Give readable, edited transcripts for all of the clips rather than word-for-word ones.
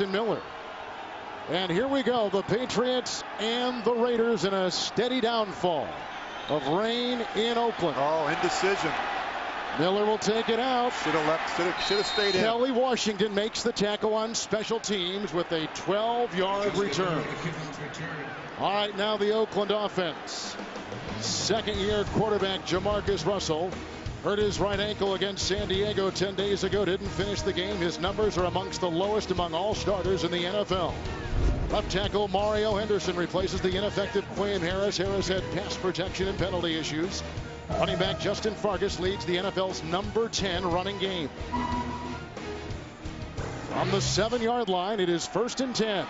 Miller. And here we go, the Patriots and the Raiders in a steady downfall of rain in Oakland. Oh, indecision. Miller will take it out. Should have stayed in. Kelly Washington makes the tackle on special teams with a 12-yard return. All right, now the Oakland offense. Second-year quarterback Jamarcus Russell hurt his right ankle against San Diego 10 days ago. Didn't finish the game. His numbers are amongst the lowest among all starters in the NFL. Left tackle Mario Henderson replaces the ineffective Quinn Harris. Harris had pass protection and penalty issues. Running back Justin Fargas leads the NFL's number 10 running game. On the 7-yard line, it is 1st and 10.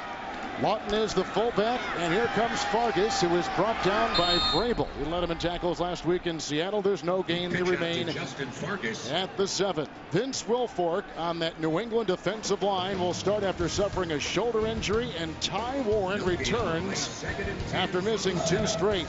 Lawton is the fullback, and here comes Fargas, who is brought down by Vrabel. He led him in tackles last week in Seattle. There's no gain. They remain at the 7. Vince Wilfork on that New England defensive line will start after suffering a shoulder injury, and Ty Warren returns after missing 2 straight.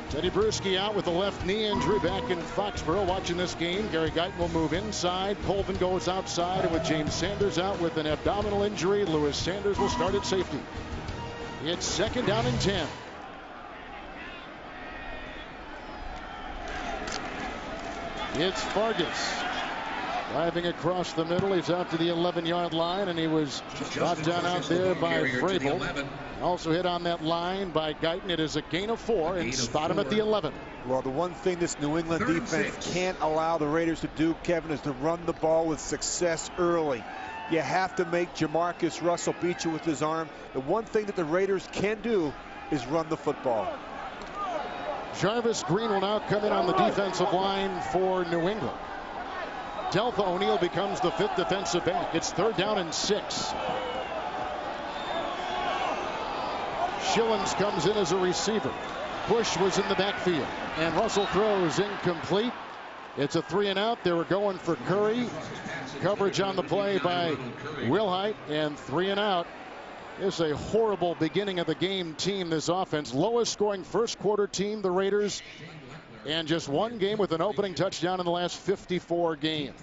Teddy Bruschi out with a left knee injury back in Foxborough. Watching this game, Gary Guyton will move inside. Colvin goes outside, and with James Sanders out with an abdominal injury, Lewis Sanders will start at safety. It's 2nd down and 10. It's Fargas driving across the middle. He's out to the 11-yard line, and he was brought down out there by Vrabel. Also hit on that line by Guyton. It is a gain of 4 and spot him at the 11. Well, the one thing this New England defense can't allow the Raiders to do, Kevin, is to run the ball with success early. You have to make Jamarcus Russell beat you with his arm. The one thing that the Raiders can do is run the football. Jarvis Green will now come in on the defensive line for New England. Deltha O'Neal becomes the 5th defensive back. It's 3rd down and 6. Schillens comes in as a receiver. Bush was in the backfield, and Russell throws incomplete. It's a 3 and out. They were going for Curry. Coverage on the play by Wilhite, and 3 and out. It's a horrible beginning of the game team, this offense. Lowest scoring first quarter team, the Raiders. And just 1 game with an opening touchdown in the last 54 games.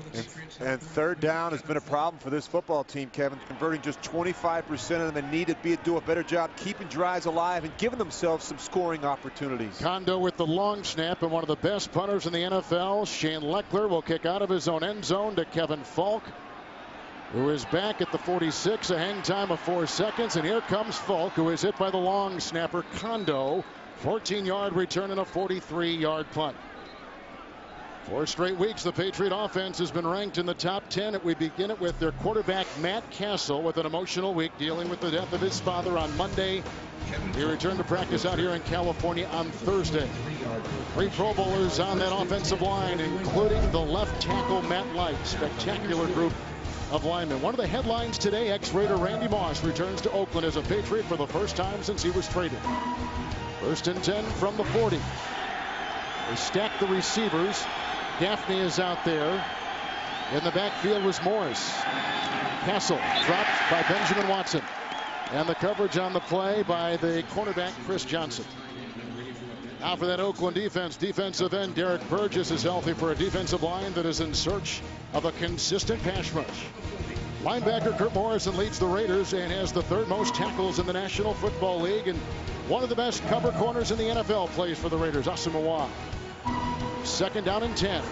And 3rd down has been a problem for this football team, Kevin. Converting just 25% of them, and need to do a better job keeping drives alive and giving themselves some scoring opportunities. Kondo with the long snap, and one of the best punters in the NFL, Shane Leckler, will kick out of his own end zone to Kevin Falk, who is back at the 46, a hang time of 4 seconds. And here comes Falk, who is hit by the long snapper Kondo. 14-yard return and a 43-yard punt. 4 straight weeks the Patriot offense has been ranked in the top 10. We begin it with their quarterback Matt Castle with an emotional week dealing with the death of his father on Monday. He returned to practice out here in California on Thursday. 3 Pro Bowlers on that offensive line, including the left tackle Matt Light. Spectacular group of linemen. One of the headlines today, ex-Raider Randy Moss returns to Oakland as a Patriot for the first time since he was traded. 1st and 10 from the 40. They stack the receivers. Gaffney is out there. In the backfield was Morris. Castle dropped by Benjamin Watson. And the coverage on the play by the cornerback Chris Johnson. Now for that Oakland defense. Defensive end Derek Burgess is healthy for a defensive line that is in search of a consistent pass rush. Linebacker Kurt Morrison leads the Raiders and has the 3rd most tackles in the National Football League, and one of the best cover corners in the NFL plays for the Raiders, Asamoah. 2nd down and 10.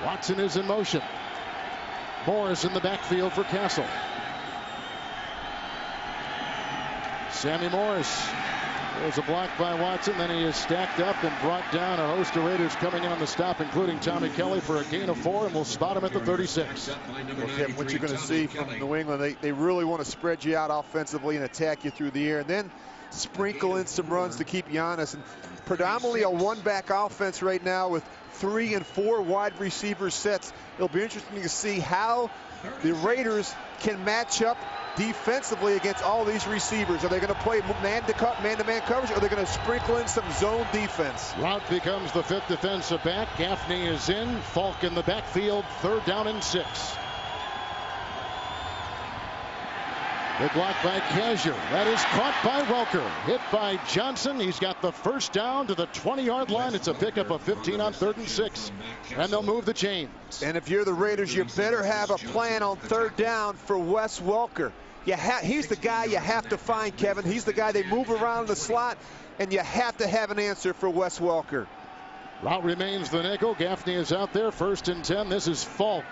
Watson is in motion. Morris in the backfield for Castle. Sammy Morris. There's a block by Watson, then he is stacked up and brought down. A host of Raiders coming on the stop, including Tommy Kelly for a gain of 4, and we'll spot him at the 36. Well, Kevin, what you're going to see from New England, they really want to spread you out offensively and attack you through the air, and then sprinkle in some runs to keep you honest. And predominantly a 1-back offense right now with 3 and 4 wide receiver sets. It'll be interesting to see how the Raiders can match up defensively against all these receivers. Are they going to play man-to-man coverage, or are they going to sprinkle in some zone defense? Rout becomes the 5th defensive back. Gaffney is in. Falk in the backfield. 3rd down and 6. Big block by Kazir. That is caught by Welker. Hit by Johnson. He's got the first down to the 20-yard line. It's a pickup of 15 on 3rd and 6. And they'll move the chains. And if you're the Raiders, you better have a plan on 3rd down for Wes Welker. He's the guy you have to find, Kevin. He's the guy they move around the slot, and you have to have an answer for Wes Welker. Route remains the nickel. Gaffney is out there. 1st and 10. This is Falk.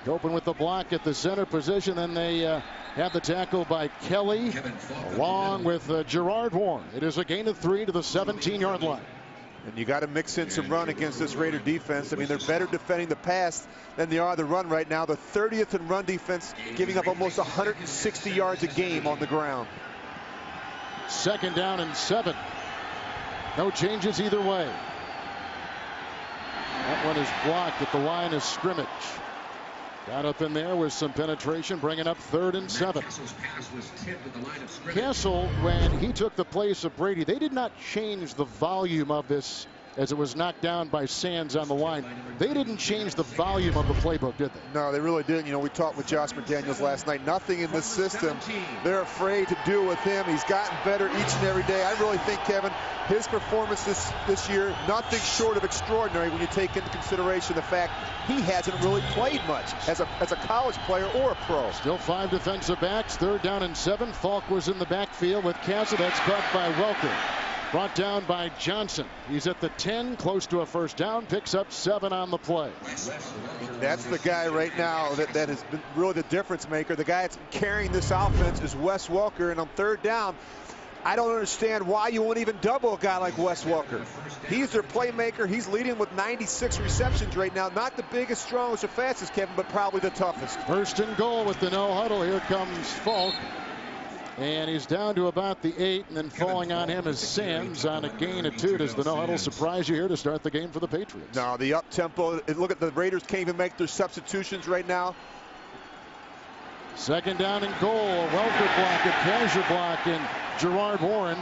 Open with the block at the center position. Then they have the tackle by Kelly along with Gerard Warren. It is a gain of 3 to the 17-yard line. And you got to mix in some run against this Raider defense. I mean, they're better defending the pass than they are the run right now. The 30th in run defense, giving up almost 160 yards a game on the ground. 2nd down and 7. No changes either way. That one is blocked at the line of scrimmage. Got up in there with some penetration, bringing up 3rd and 7. Castle, when he took the place of Brady, they did not change the volume of this as it was knocked down by Sands on the line. They didn't change the volume of the playbook, did they? No, they really didn't. You know, we talked with Josh McDaniels last night. Nothing in this system they're afraid to do with him. He's gotten better each and every day. I really think, Kevin, his performance this year, nothing short of extraordinary when you take into consideration the fact he hasn't really played much as a college player or a pro. Still 5 defensive backs. 3rd down and 7. Falk was in the backfield with Castle. That's caught by Welker. Brought down by Johnson. He's at the 10, close to a 1st down, picks up 7 on the play. That's the guy right now that has been really the difference maker. The guy that's carrying this offense is Wes Welker, and on 3rd down, I don't understand why you won't even double a guy like Wes Welker. He's their playmaker. He's leading with 96 receptions right now. Not the biggest, strongest, or fastest, Kevin, but probably the toughest. 1st and goal with the no huddle. Here comes Falk. And he's down to about the 8, and then falling on him is Sands on a gain of 2. Does the no huddle surprise you here to start the game for the Patriots? No, the up tempo. Look at the Raiders can't even make their substitutions right now. 2nd down and goal. A Welker block, a Kazir block, and Gerard Warren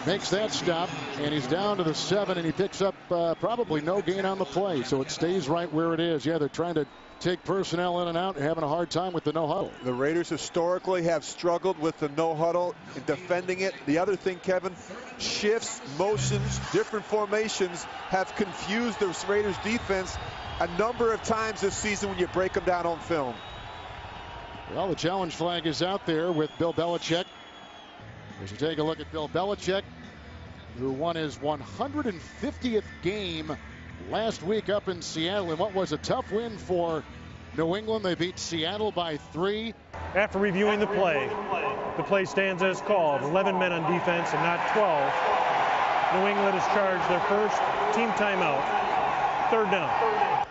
makes that stop, and he's down to the 7, and he picks up probably no gain on the play, so it stays right where it is. Yeah, they're trying to take personnel in and out and having a hard time with the no huddle. The Raiders historically have struggled with the no huddle and defending it. The other thing, Kevin, shifts, motions, different formations have confused the Raiders defense a number of times this season when you break them down on film. Well, the challenge flag is out there with Bill Belichick. As you take a look at Bill Belichick, who won his 150th game last week up in Seattle, and what was a tough win for New England. They beat Seattle by 3. After reviewing the play stands as called. 11 men on defense and not 12. New England has charged their first team timeout. 3rd down.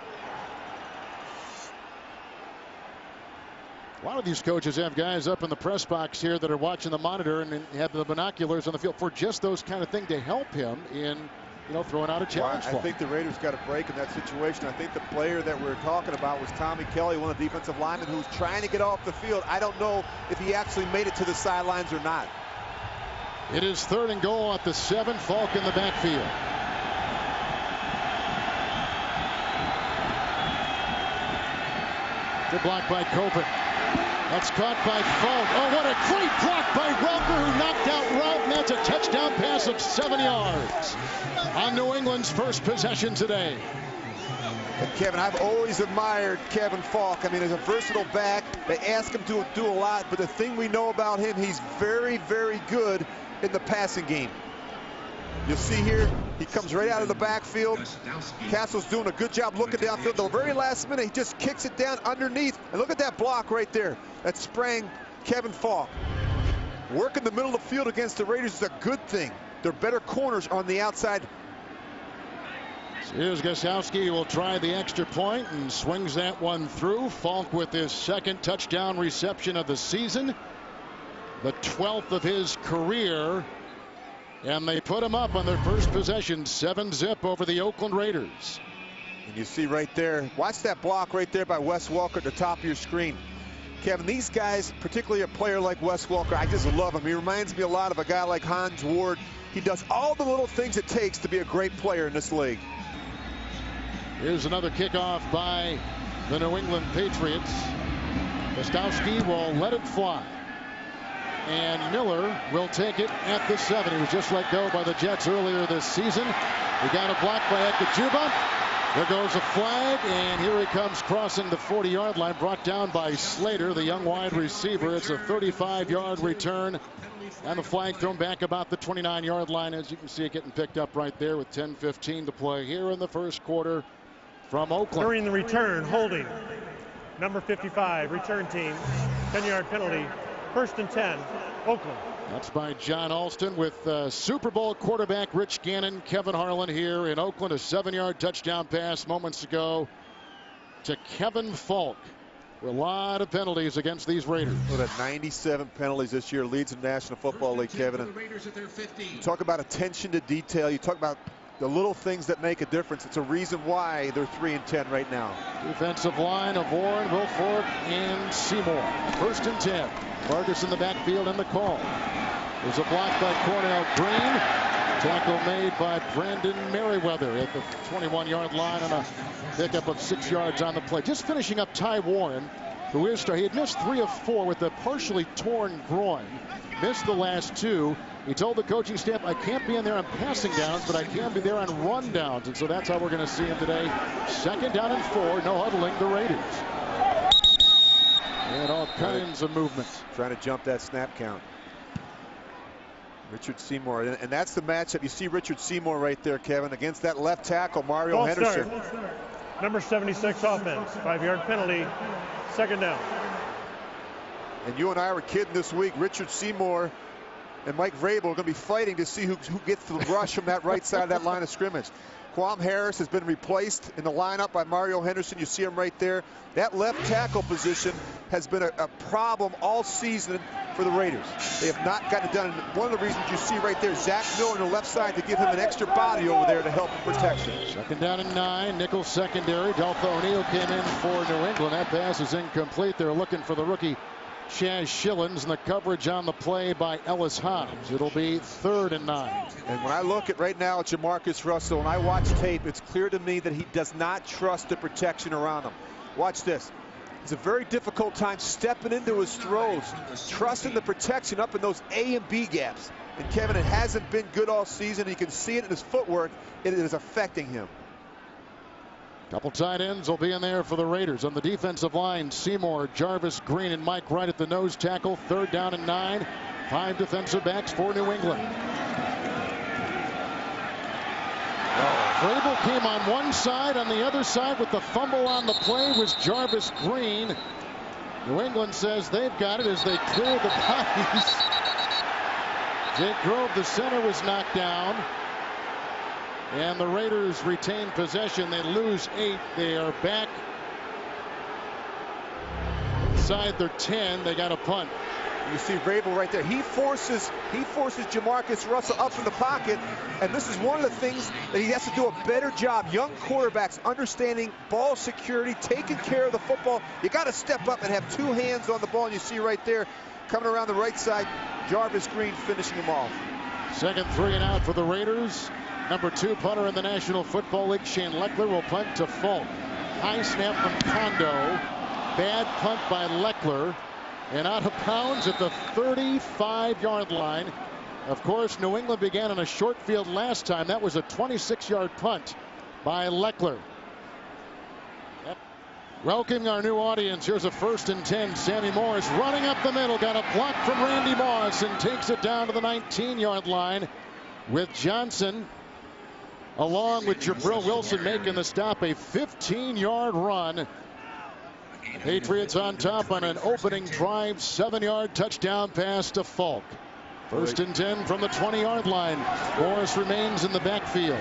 A lot of these coaches have guys up in the press box here that are watching the monitor and have the binoculars on the field for just those kind of things to help him in, throwing out a challenge. I think the Raiders got a break in that situation. I think the player that we're talking about was Tommy Kelly, one of the defensive linemen who's trying to get off the field. I don't know if he actually made it to the sidelines or not. It is 3rd and goal at the 7. Falk in the backfield. Good block by Copen. That's caught by Falk. Oh, what a great block by Welker, who knocked out Rout, and that's a touchdown pass of 7 yards on New England's first possession today. And Kevin, I've always admired Kevin Falk. I mean, as a versatile back, they ask him to do a lot, but the thing we know about him, he's very, very good in the passing game. You'll see here, he comes right out of the backfield. Castle's doing a good job looking downfield. The very last minute, he just kicks it down underneath. And look at that block right there. That sprang Kevin Falk. Working the middle of the field against the Raiders is a good thing. They're better corners on the outside. So here's Gostkowski, who will try the extra point and swings that one through. Falk with his 2nd touchdown reception of the season, the 12th of his career. And they put him up on their first possession, 7-zip over the Oakland Raiders. And you see right there, watch that block right there by Wes Welker at the top of your screen. Kevin, these guys, particularly a player like Wes Welker, I just love him. He reminds me a lot of a guy like Hans Ward. He does all the little things it takes to be a great player in this league. Here's another kickoff by the New England Patriots. Gostkowski will let it fly. and Miller will take it at the 7. He was just let go by the Jets earlier this season. He got a block by Ekajuba. There goes a flag, and here he comes crossing the 40-yard line, brought down by Slater, the young wide receiver. It's a 35-yard return, and the flag thrown back about the 29-yard line. As you can see it getting picked up right there with 10:15 to play here in the first quarter from Oakland. During the return, holding. Number 55, return team, 10-yard penalty, 1st and 10, Oakland. That's by John Alston with Super Bowl quarterback Rich Gannon, Kevin Harlan here in Oakland. A 7-yard touchdown pass moments ago to Kevin Falk. A lot of penalties against these Raiders. Well, at 97 penalties this year, leads the National Football League, Kevin. And you talk about attention to detail. You talk about the little things that make a difference. It's a reason why they're 3-10 right now. Defensive line of Warren, Wilfork, and Seymour. 1st and 10. Vargas in the backfield and the call. There's a block by Cornell Green. Tackle made by Brandon Merriweather at the 21-yard line on a pickup of 6 yards on the play. Just finishing up Ty Warren, who is he had missed 3 of 4 with a partially torn groin. Missed the last 2. He told the coaching staff, I can't be in there on passing downs, but I can be there on run downs. And so that's how we're going to see him today. 2nd down and 4. No huddling the Raiders. And all kinds of movements. Trying to jump that snap count. Richard Seymour. And that's the matchup. You see Richard Seymour right there, Kevin, against that left tackle, Mario Henderson. Number 76 offense. 5-yard penalty. 2nd down. And you and I were kidding this week. Richard Seymour and Mike Vrabel are going to be fighting to see who gets the rush from that right side of that line of scrimmage. Quam Harris has been replaced in the lineup by Mario Henderson. You see him right there. That left tackle position has been a problem all season for the Raiders. They have not gotten it done. And one of the reasons you see right there, Zach Miller on the left side to give him an extra body over there to help protection. 2nd down and 9. Nickel secondary. Deltha O'Neal came in for New England. That pass is incomplete. They're looking for the rookie Chaz Schillens, and the coverage on the play by Ellis Hobbs. It'll be 3rd and 9. And when I look at right now at Jamarcus Russell and I watch tape, it's clear to me that he does not trust the protection around him. Watch this. It's a very difficult time stepping into his throws, trusting the protection up in those A and B gaps. And Kevin, it hasn't been good all season. You can see it in his footwork. It is affecting him. Couple tight ends will be in there for the Raiders. On the defensive line, Seymour, Jarvis Green, and Mike Wright at the nose tackle. 3rd down and 9. 5 defensive backs for New England. Vrabel came on one side. On the other side with the fumble on the play was Jarvis Green. New England says they've got it as they clear the bodies. Jake Grove, the center, was knocked down. And the Raiders retain possession. They lose 8. They are back inside their 10. They got a punt. You see Vrabel right there. He forces Jamarcus Russell up in the pocket, and this is one of the things that he has to do a better job. Young quarterbacks understanding ball security, taking care of the football. You got to step up and have 2 hands on the ball. And you see right there, coming around the right side, Jarvis Green finishing him off. 2nd 3 and out for the Raiders. Number 2 punter in the National Football League, Shane Leckler, will punt to Falk. High snap from Kondo. Bad punt by Leckler. And out of bounds at the 35-yard line. Of course, New England began on a short field last time. That was a 26-yard punt by Leckler. Welcoming our new audience. Here's a 1st and 10. Sammy Morris running up the middle. Got a block from Randy Moss and takes it down to the 19-yard line with Johnson, along with Jabril Wilson, making the stop. A 15-yard run. Patriots on top on an opening drive. 7-yard touchdown pass to Falk. 1st and 10 from the 20-yard line. Morris remains in the backfield.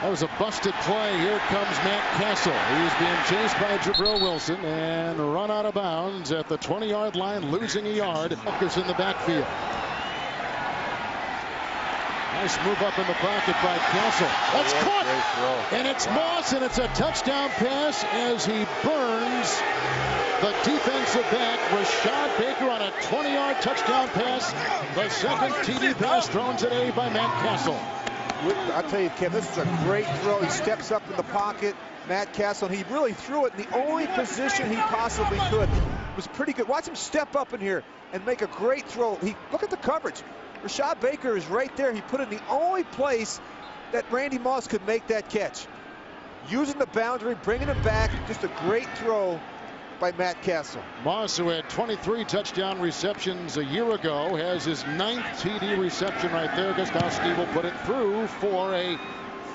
That was a busted play. Here comes Matt Castle. He's being chased by Jabril Wilson and run out of bounds at the 20-yard line, losing a yard. Walker's in the backfield. Nice move up in the pocket by Castle. That's caught. And it's Moss, and it's a touchdown pass as he burns the defensive back, Rashad Baker, on a 20-yard touchdown pass. The 2nd TD pass thrown today by Matt Castle. I'll tell you, Kev, this is a great throw. He steps up in the pocket, Matt Castle, and he really threw it in the only position he possibly could. It was pretty good. Watch him step up in here and make a great throw. Look at the coverage. Rashad Baker is right there. He put it in the only place that Randy Moss could make that catch. Using the boundary, bringing it back. Just a great throw by Matt Castle. Moss, who had 23 touchdown receptions a year ago, has his 9th TD reception right there. Gostowski will put it through for a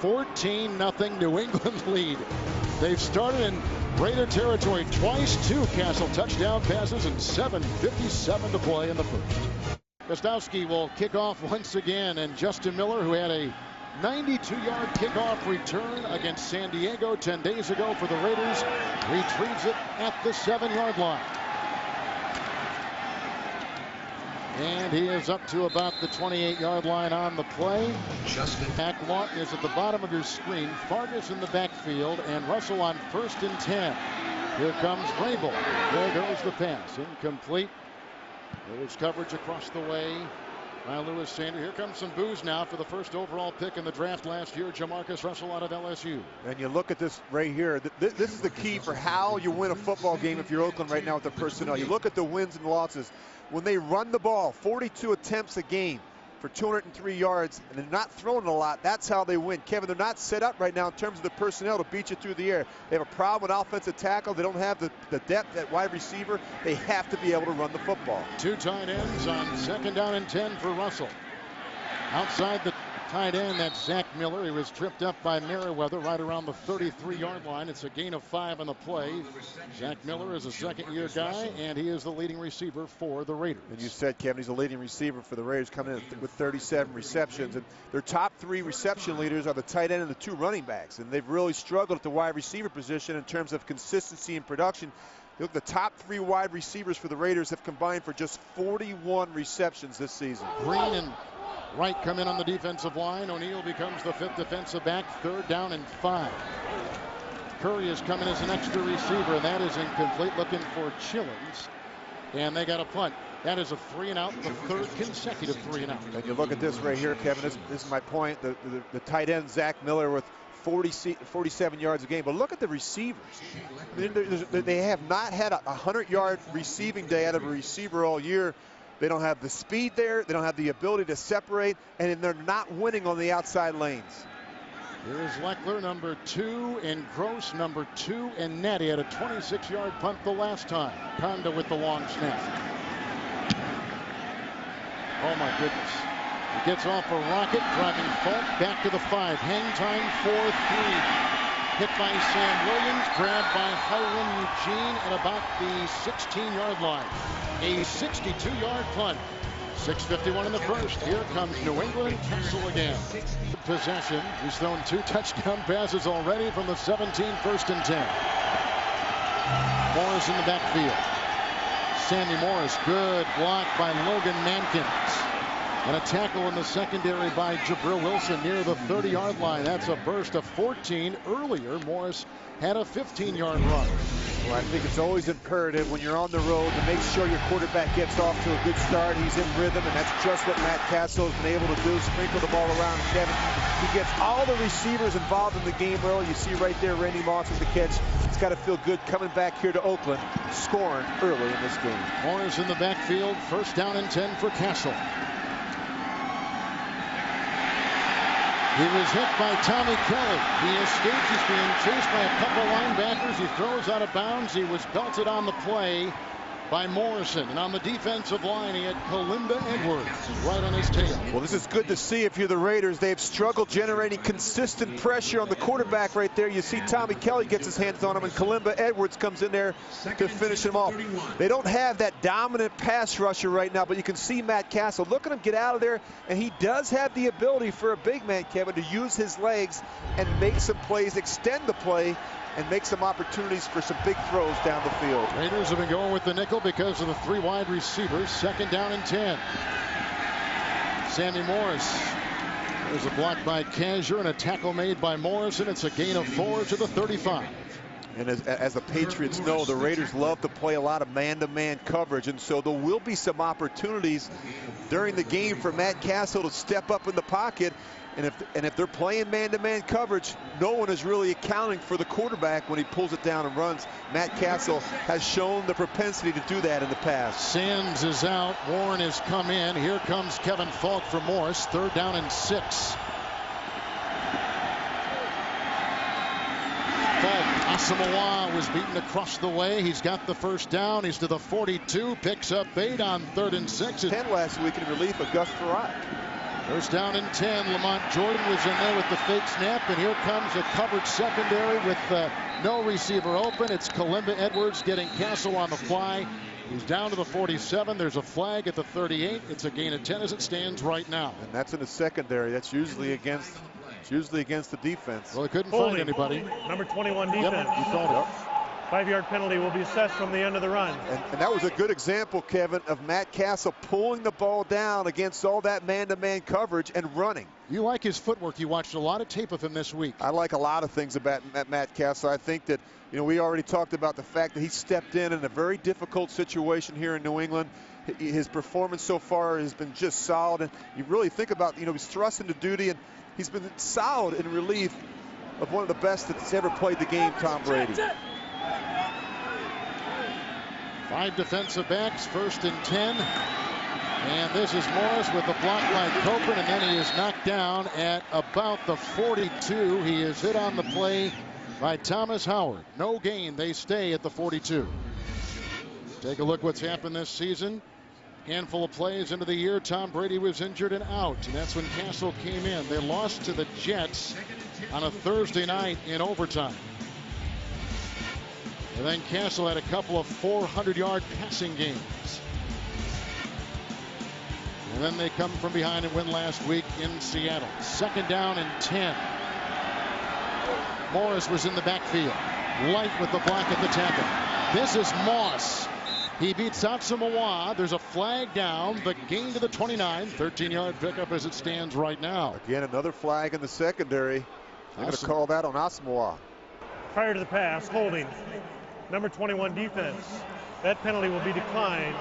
14-0 New England lead. They've started in Raider territory twice, 2 Castle touchdown passes, and 7:57 to play in the first. Gostowski will kick off once again, and Justin Miller, who had a 92-yard kickoff return against San Diego 10 days ago for the Raiders, retrieves it at the 7-yard line. And he is up to about the 28-yard line on the play. Mac Lawton is at the bottom of your screen. Fargas in the backfield, and Russell on 1st and 10. Here comes Vrabel. There goes the pass. Incomplete. There's coverage across the way by Lewis Sanders. Here comes some boos now for the first overall pick in the draft last year, Jamarcus Russell out of LSU. And you look at this right here. This is the key for how you win a football game if you're Oakland right now with the personnel. You look at the wins and losses. When they run the ball, 42 attempts a game for 203 yards, and they're not throwing a lot, that's how they win. Kevin, they're not set up right now in terms of the personnel to beat you through the air. They have a problem with offensive tackle. They don't have the depth at wide receiver. They have to be able to run the football. 2 tight ends on 2nd down and 10 for Russell. Outside the tight end, that's Zach Miller. He was tripped up by Merriweather right around the 33-yard line. It's a gain of 5 on the play. Zach Miller is a second-year guy, and he is the leading receiver for the Raiders. And you said, Kevin, he's a leading receiver for the Raiders, coming in with 37 receptions. And their top 3 reception leaders are the tight end and the 2 running backs. And they've really struggled at the wide receiver position in terms of consistency and production. Look, the top 3 wide receivers for the Raiders have combined for just 41 receptions this season. Green and Wright come in on the defensive line. O'Neal becomes the 5th defensive back. 3rd down and 5. Curry is coming as an extra receiver, and that is incomplete. Looking for Chillins, and they got a punt. That is a 3-and-out, the 3rd consecutive 3-and-out. And you look at this right here, Kevin. This is my point. The tight end, Zach Miller, with 47 yards a game. But look at the receivers. I mean, they have not had a 100-yard receiving day out of a receiver all year. They don't have the speed there. They don't have the ability to separate, and they're not winning on the outside lanes. Here's Leckler, number 2, and Gross, number 2, and Natty had a 26-yard punt the last time. Conda with the long snap. Oh, my goodness. He gets off a rocket, driving Falk back to the 5. Hang time 4-3. Hit by Sam Williams, grabbed by Hiram Eugene at about the 16-yard line. A 62-yard punt. 6:51 in the first. Here comes New England. Castle again. Possession. He's thrown 2 touchdown passes already from the 17, 1st and 10. Morris in the backfield. Sammy Morris, good block by Logan Mankins. And a tackle in the secondary by Jabril Wilson near the 30-yard line. That's a burst of 14. Earlier, Morris had a 15-yard run. Well, I think it's always imperative when you're on the road to make sure your quarterback gets off to a good start. He's in rhythm, and that's just what Matt Castle has been able to do. Sprinkle the ball around Kevin. He gets all the receivers involved in the game early. You see right there Randy Moss with the catch. It's got to feel good coming back here to Oakland, scoring early in this game. Morris in the backfield. 1st down and 10 for Castle. He was hit by Tommy Kelly. He escapes. He's being chased by a couple linebackers. He throws out of bounds. He was belted on the play by Morrison. And on the defensive line, he had Kalimba Edwards right on his tail. Well, this is good to see if you're the Raiders. They've struggled generating consistent pressure on the quarterback right there. You see Tommy Kelly gets his hands on him, and Kalimba Edwards comes in there to finish him off. They don't have that dominant pass rusher right now, but you can see Matt Castle. Look at him get out of there, and he does have the ability for a big man, Kevin, to use his legs and make some plays, extend the play, and make some opportunities for some big throws down the field. Raiders have been going with the nickel because of the 3 wide receivers. 2nd down and 10. Sammy Morris. There's a block by Kazur and a tackle made by Morrison. It's a gain of 4 to the 35. And as the Patriots know, the Raiders love to play a lot of man-to-man coverage, and so there will be some opportunities during the game for Matt Castle to step up in the pocket. And if they're playing man-to-man coverage, no one is really accounting for the quarterback when he pulls it down and runs. Matt Castle has shown the propensity to do that in the past. Sands is out. Warren has come in. Here comes Kevin Falk for Morris. 3rd down and 6. Falk, Asamoah was beaten across the way. He's got the 1st down. He's to the 42. Picks up 8 on 3rd and 6. 10 last week in relief of Gus Farrat. 1st down and 10. Lamont Jordan was in there with the fake snap, and here comes a covered secondary with no receiver open. It's Kalimba Edwards getting Castle on the fly. He's down to the 47. There's a flag at the 38. It's a gain of 10 as it stands right now. And that's in the secondary. That's usually against the defense. Well, they couldn't find anybody. Number 21 defense. Yep, you called it. 5-yard penalty will be assessed from the end of the run. And that was a good example, Kevin, of Matt Castle pulling the ball down against all that man-to-man coverage and running. You like his footwork. You watched a lot of tape of him this week. I like a lot of things about Matt Castle. I think that, we already talked about the fact that he stepped in a very difficult situation here in New England. His performance so far has been just solid. And you really think about, he's thrust into duty, and he's been solid in relief of one of the best that's ever played the game, Tom Brady. 5 defensive backs, 1st and 10. And this is Morris with a block by Copeland, and then he is knocked down at about the 42. He is hit on the play by Thomas Howard. No gain. They stay at the 42. Take a look what's happened this season. Handful of plays into the year. Tom Brady was injured and out, and that's when Castle came in. They lost to the Jets on a Thursday night in overtime. And then Castle had a couple of 400-yard passing games. And then they come from behind and win last week in Seattle. 2nd down and 10. Morris was in the backfield. Light with the block at the tackle. This is Moss. He beats Asamoah. There's a flag down. The gain to the 29. 13-yard pickup as it stands right now. Again, another flag in the secondary. They're going to call that on Asamoah. Prior to the pass, holding. Number 21 defense. That penalty will be declined.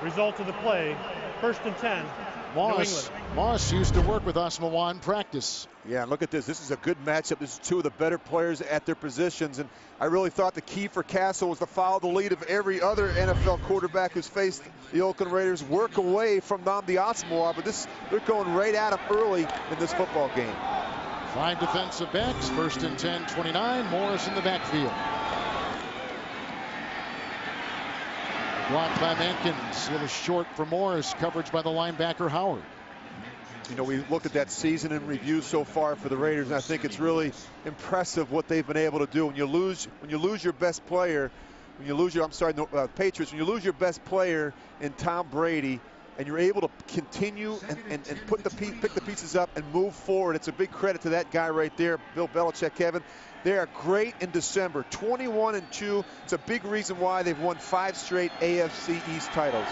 Result of the play, 1st and 10. Moss used to work with Asamoah in practice. Yeah, look at this. This is a good matchup. This is 2 of the better players at their positions. And I really thought the key for Castle was to follow the lead of every other NFL quarterback who's faced the Oakland Raiders, work away from Nnamdi Asamoah. But they're going right at him early in this football game. 5 defensive backs, 1st and 10, 29. Morris in the backfield. Blocked by Mankins. A little short for Morris. Coverage by the linebacker Howard. We looked at that season in review so far for the Raiders, and I think it's really impressive what they've been able to do. When you lose your best player, Patriots, when you lose your best player in Tom Brady, and you're able to continue and pick the pieces up and move forward, it's a big credit to that guy right there, Bill Belichick, Kevin. They are great in December, 21-2. It's a big reason why they've won 5 straight AFC East titles.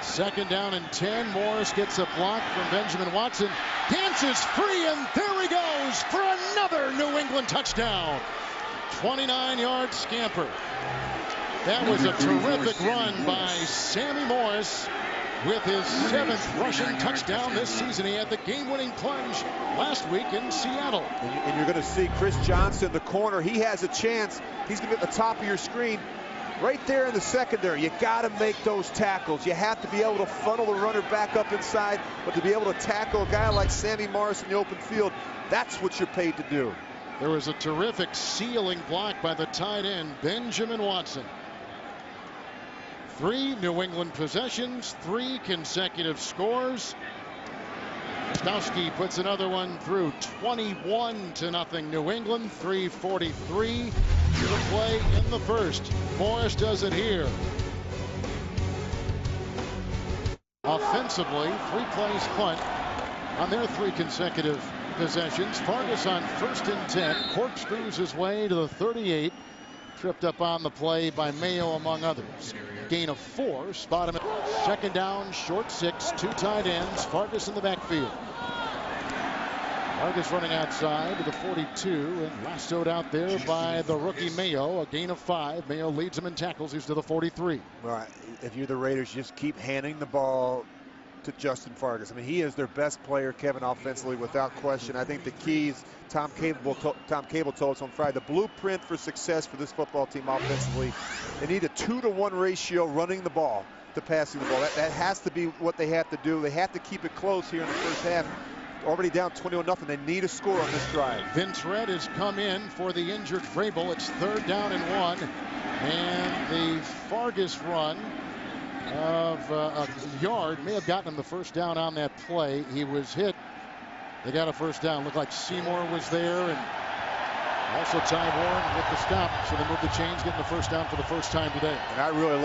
2nd down and 10. Morris gets a block from Benjamin Watson. Dances free, and there he goes for another New England touchdown. 29-yard scamper. That was a terrific run by Sammy Morris with his 7th rushing touchdown this season. He had the game-winning plunge last week in Seattle. And you're going to see Chris Johnson, the corner. He has a chance. He's going to be at the top of your screen. Right there in the secondary, you got to make those tackles. You have to be able to funnel the runner back up inside, but to be able to tackle a guy like Sammy Morris in the open field, that's what you're paid to do. There was a terrific sealing block by the tight end, Benjamin Watson. 3 New England possessions, 3 consecutive scores. Stowski puts another one through. 21-0 New England. 3:43 to play in the first. Morris does it here. Offensively, 3 plays punt on their 3 consecutive possessions. Fargus on 1st and 10 corkscrews his way to the 38. Tripped up on the play by Mayo, among others. Gain of 4. Spot him at 2nd down, short 6. 2 tight ends. Fargus in the backfield. Vargas running outside to the 42 and lassoed out there by the rookie Mayo. A gain of 5. Mayo leads him in tackles. He's to the 43. Right. If you're the Raiders, just keep handing the ball to Justin Vargas. I mean, he is their best player, Kevin, offensively, without question. I think the keys, Tom Cable told us on Friday, the blueprint for success for this football team offensively, they need a 2-to-1 ratio running the ball to passing the ball. That has to be what they have to do. They have to keep it close here in the first half. Already down 21-0. They need a score on this drive. Vince Red has come in for the injured Vrabel. It's 3rd down and 1. And the Vargas run of a yard may have gotten him the first down on that play. He was hit. They got a first down. Looked like Seymour was there, and also Ty Warren with the stop. So they moved the chains, getting the first down for the first time today. And I really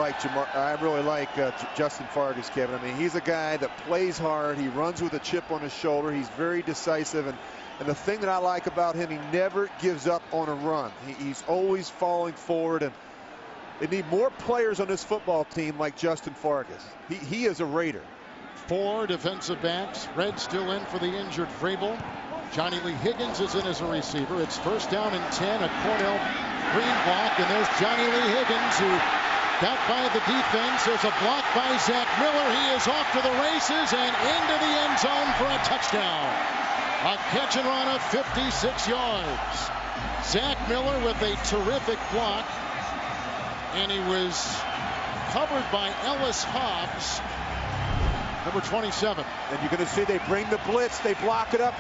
like Justin Vargas, Kevin. I mean, he's a guy that plays hard. He runs with a chip on his shoulder. He's very decisive, and the thing that I like about him, he never gives up on a run. He's always falling forward, and they need more players on this football team like Justin Vargas. He is a Raider. 4 defensive backs. Red still in for the injured Vrabel. Johnny Lee Higgins is in as a receiver. It's 1st down and 10. A Cornell Green block, and there's Johnny Lee Higgins, who got by the defense. There's a block by Zach Miller. He is off to the races and into the end zone for a touchdown. A catch and run of 56 yards. Zach Miller with a terrific block, and he was covered by Ellis Hobbs, number 27. And you're going to see they bring the blitz. They block it up.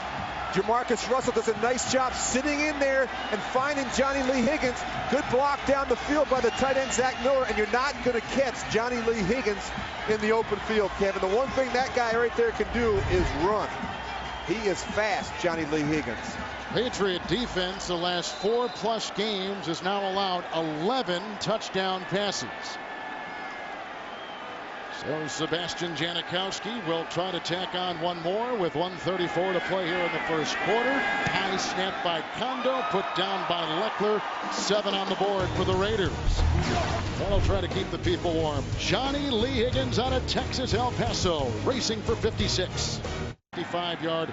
Jamarcus Russell does a nice job sitting in there and finding Johnny Lee Higgins. Good block down the field by the tight end, Zach Miller, and you're not going to catch Johnny Lee Higgins in the open field, Kevin. The one thing that guy right there can do is run. He is fast, Johnny Lee Higgins. Patriot defense the last 4+ games has now allowed 11 touchdown passes. So Sebastian Janikowski will try to tack on one more with 1:34 to play here in the first quarter. High snap by Kondo, put down by Leckler. 7 on the board for the Raiders. That'll try to keep the people warm. Johnny Lee Higgins out of Texas, El Paso, racing for 56. 55-yard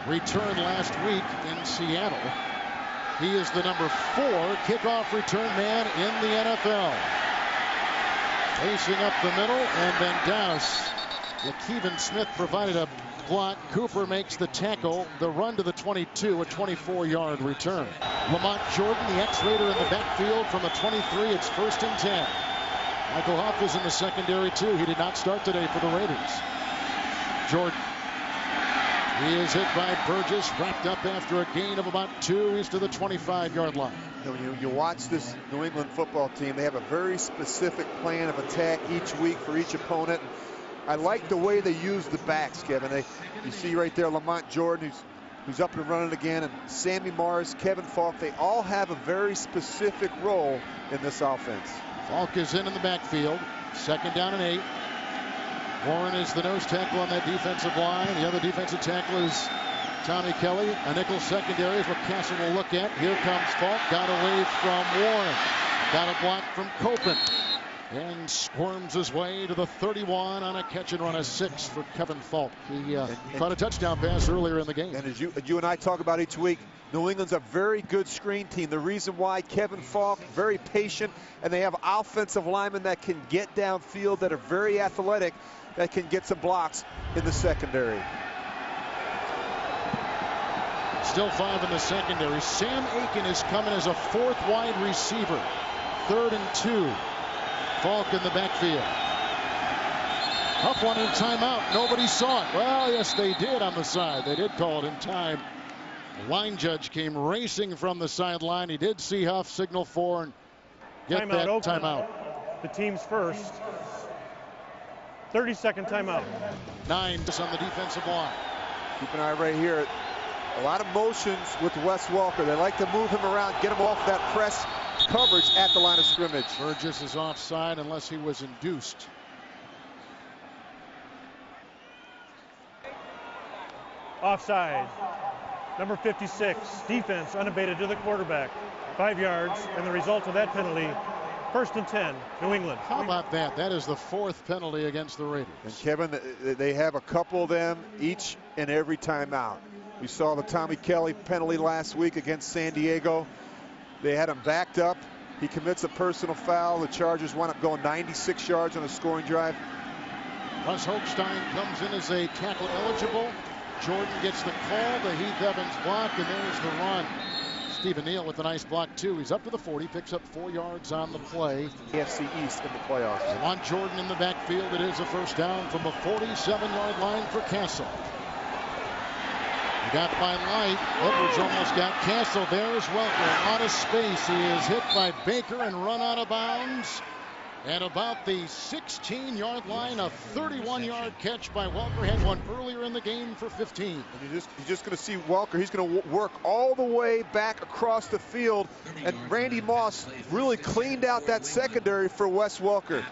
return last week in Seattle. He is the number 4 kickoff return man in the NFL. Racing up the middle, and then Dallas. Lakeven Smith provided a block. Cooper makes the tackle. The run to the 22, a 24-yard return. Lamont Jordan, the ex-Raider, in the backfield from the 23. It's 1st and 10. Michael Huff is in the secondary, too. He did not start today for the Raiders. Jordan. He is hit by Burgess, wrapped up after a gain of about 2. He's to the 25-yard line. You watch this New England football team. They have a very specific plan of attack each week for each opponent. I like the way they use the backs, Kevin. You see right there Lamont Jordan, who's up and running again, and Sammy Mars, Kevin Falk. They all have a very specific role in this offense. Falk is in the backfield. 2nd down and 8. Warren is the nose tackle on that defensive line. The other defensive tackle is Tommy Kelly. A nickel secondary is what Castle will look at. Here comes Falk. Got away from Warren. Got a block from Copen. And squirms his way to the 31 on a catch and run of 6 for Kevin Falk. He caught a touchdown pass earlier in the game. And as you and I talk about each week, New England's a very good screen team. The reason why Kevin Falk, very patient, and they have offensive linemen that can get downfield, that are very athletic, that can get some blocks in the secondary. Still 5 in the secondary. Sam Aiken is coming as a 4th wide receiver. 3rd and 2. Falk in the backfield. Huff wanted a timeout. Nobody saw it. Well, yes, they did on the side. They did call it in time. The line judge came racing from the sideline. He did see Huff signal for and get that timeout. The team's first. 30-second timeout. 9 on the defensive line. Keep an eye right here. A lot of motions with Wes Walker. They like to move him around, get him off that press coverage at the line of scrimmage. Burgess is offside unless he was induced. Offside. Number 56, defense unabated to the quarterback. 5 yards, and the result of that penalty, 1st and 10, New England. How about that? That is the 4th penalty against the Raiders. And Kevin, they have a couple of them each and every timeout. We saw the Tommy Kelly penalty last week against San Diego. They had him backed up. He commits a personal foul. The Chargers wind up going 96 yards on a scoring drive. Russ Hochstein comes in as a tackle eligible. Jordan gets the call. The Heath Evans block, and there's the run. Stephen Neal with a nice block, too. He's up to the 40, picks up 4 yards on the play. AFC East in the playoffs. They want Jordan in the backfield. It is a first down from the 47-yard line for Castle. He got by Light. Edwards almost got Castle there as well. A lot of space. He is hit by Baker and run out of bounds. And about the 16-yard line, a 31-yard catch by Welker. Had one earlier in the game for 15. And you're just going to see Welker. He's going to work all the way back across the field. And Randy Moss really cleaned out that secondary for Wes Welker.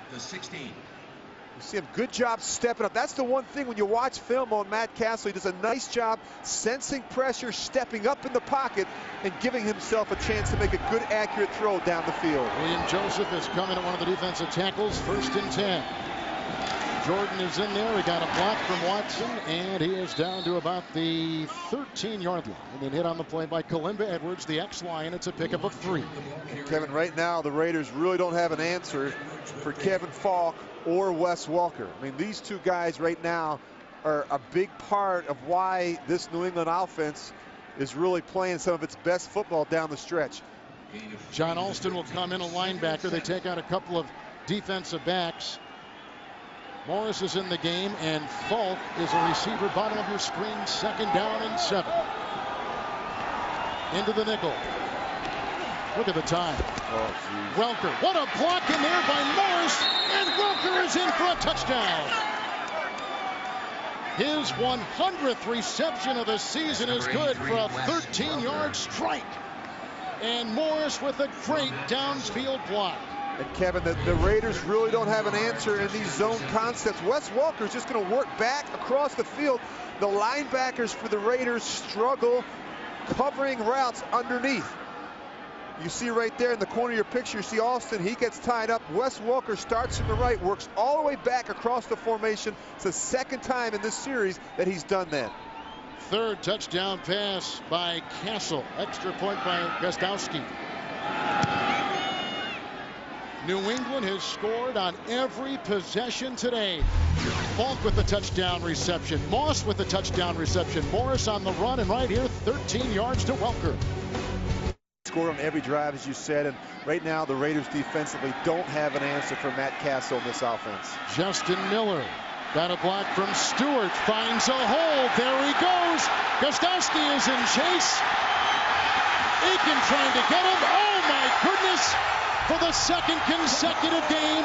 You see him, good job stepping up. That's the one thing when you watch film on Matt Castle, he does a nice job sensing pressure, stepping up in the pocket, and giving himself a chance to make a good, accurate throw down the field. William Joseph is coming at one of the defensive tackles, 1st and 10. Jordan is in there. He got a block from Watson, and he is down to about the 13-yard line. And then hit on the play by Kalimba Edwards, the X-Lion. It's a pickup of 3. And Kevin, right now, the Raiders really don't have an answer for Kevin Falk or Wes Welker. I mean, these two guys right now are a big part of why this New England offense is really playing some of its best football down the stretch. John Alston will come in, a linebacker. They take out a couple of defensive backs. Morris is in the game, and Falk is a receiver. Bottom of your screen, 2nd down and 7. Into the nickel. Look at the time. Oh, geez. Welker, what a block in there by Morris, and Welker is in for a touchdown. His 100th reception of the season is good for a 13-yard strike. And Morris with a great downfield block. And Kevin, the Raiders really don't have an answer in these zone concepts. Wes Welker is just going to work back across the field. The linebackers for the Raiders struggle covering routes underneath. You see right there in the corner of your picture, you see Austin, he gets tied up. Wes Welker starts from the right, works all the way back across the formation. It's the 2nd time in this series that he's done that. 3rd touchdown pass by Castle. Extra point by Gostowski. New England has scored on every possession today. Falk with the touchdown reception. Moss with the touchdown reception. Morris on the run, and right here, 13 yards to Welker. Scored on every drive, as you said, and right now the Raiders defensively don't have an answer for Matt Castle in this offense. Justin Miller got a block from Stewart, finds a hole. There he goes. Gostowski is in chase. Aiken trying to get him. Oh my goodness! For the 2nd consecutive game,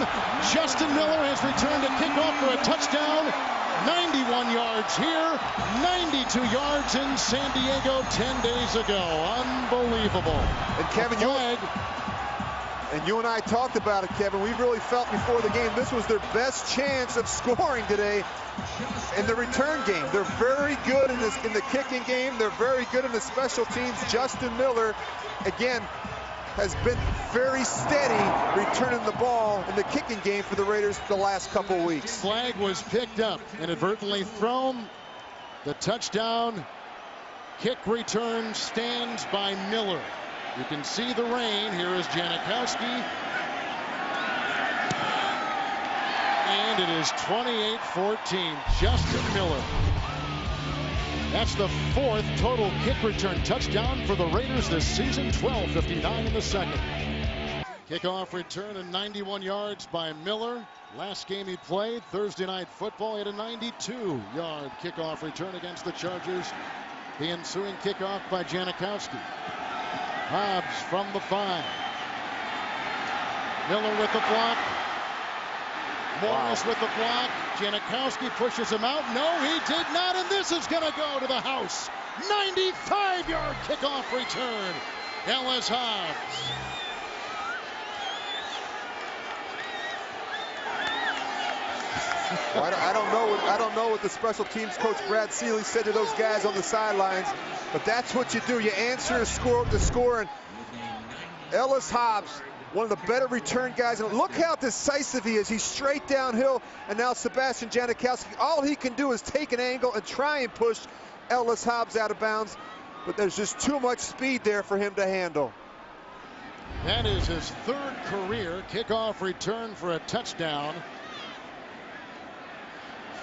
Justin Miller has returned a kickoff for a touchdown. 91 yards here, 92 yards in San Diego 10 days ago. Unbelievable. And Kevin, you and I talked about it, Kevin. We really felt before the game this was their best chance of scoring today in the return game. They're very good in the kicking game. They're very good in the special teams. Justin Miller, again, has been very steady returning the ball in the kicking game for the Raiders the last couple weeks. Flag was picked up, inadvertently thrown. The touchdown kick return stands by Miller. You can see the rain. Here is Janikowski. And it is 28-14. Justin Miller. That's the 4th total kick return touchdown for the Raiders this season. 12:59 in the 2nd. Kickoff return and 91 yards by Miller. Last game he played, Thursday Night Football, he had a 92-yard kickoff return against the Chargers. The ensuing kickoff by Janikowski. Hobbs from the 5. Miller with the block. Morris with the block. Janikowski pushes him out. No, he did not, and this is going to go to the house. 95-yard kickoff return. Ellis Hobbs. Well, I don't know what the special teams coach Brad Seeley said to those guys on the sidelines, but that's what you do. You answer the score, and Ellis Hobbs, one of the better return guys. And look how decisive he is. He's straight downhill, and now Sebastian Janikowski, all he can do is take an angle and try and push. Ellis Hobbs out of bounds, but there's just too much speed there for him to handle. That is his third career kickoff return for a touchdown.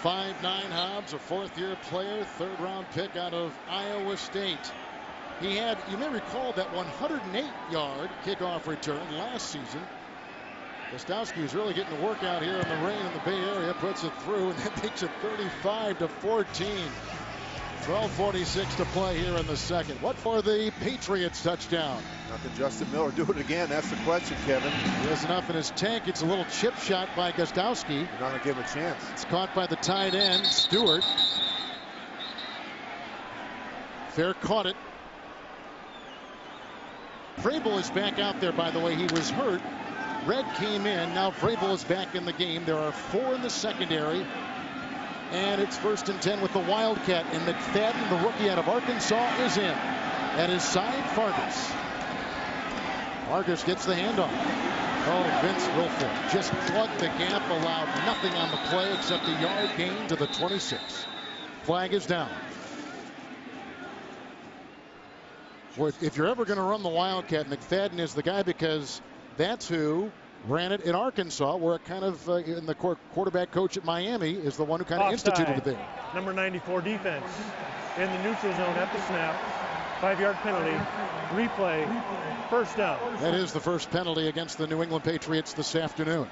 5'9" Hobbs, a fourth-year player, third-round pick out of Iowa State. He had, you may recall, that 108-yard kickoff return last season. Gostowski was really getting to work out here in the rain in the Bay Area, puts it through, and that makes it 35-14. 12:46 to play here in the second. What for the Patriots touchdown? Nothing. Justin Miller do it again? That's the question, Kevin. He has enough in his tank. It's a little chip shot by Gostowski. You're not going to give him a chance. It's caught by the tight end, Stewart. Fair caught it. Vrabel is back out there, by the way. He was hurt. Red came in. Now Vrabel is back in the game. There are 4 in the secondary. And it's 1st and 10 with the Wildcat. And McFadden, the rookie out of Arkansas, is in. At his side, Fargas. Fargas gets the handoff. Oh, Vince Wilfork just plugged the gap, allowed nothing on the play except a yard gain to the 26. Flag is down. Well, if you're ever going to run the Wildcat, McFadden is the guy, because that's who ran it in Arkansas, where it kind of, in the quarterback coach at Miami is the one who kind of instituted it there. Number 94 defense in the neutral zone at the snap. 5-yard penalty. Replay. First down. That is the first penalty against the New England Patriots this afternoon.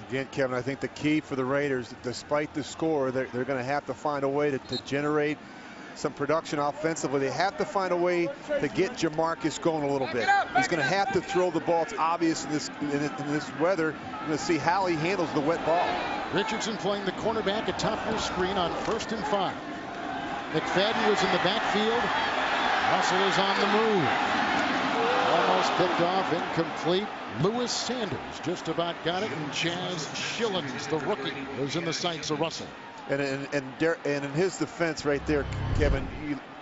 Again, Kevin, I think the key for the Raiders, despite the score, they're going to have to find a way to generate some production offensively. They have to find a way to get Jamarcus going a little bit. He's going to have to throw the ball. It's obvious in this weather. We're going to see how he handles the wet ball. Richardson playing the cornerback atop your screen on 1st and 5. McFadden was in the backfield. Russell is on the move. Almost picked off, incomplete. Lewis Sanders just about got it, and Chaz Schillens, the rookie, was in the sights of Russell. And in his defense right there, Kevin,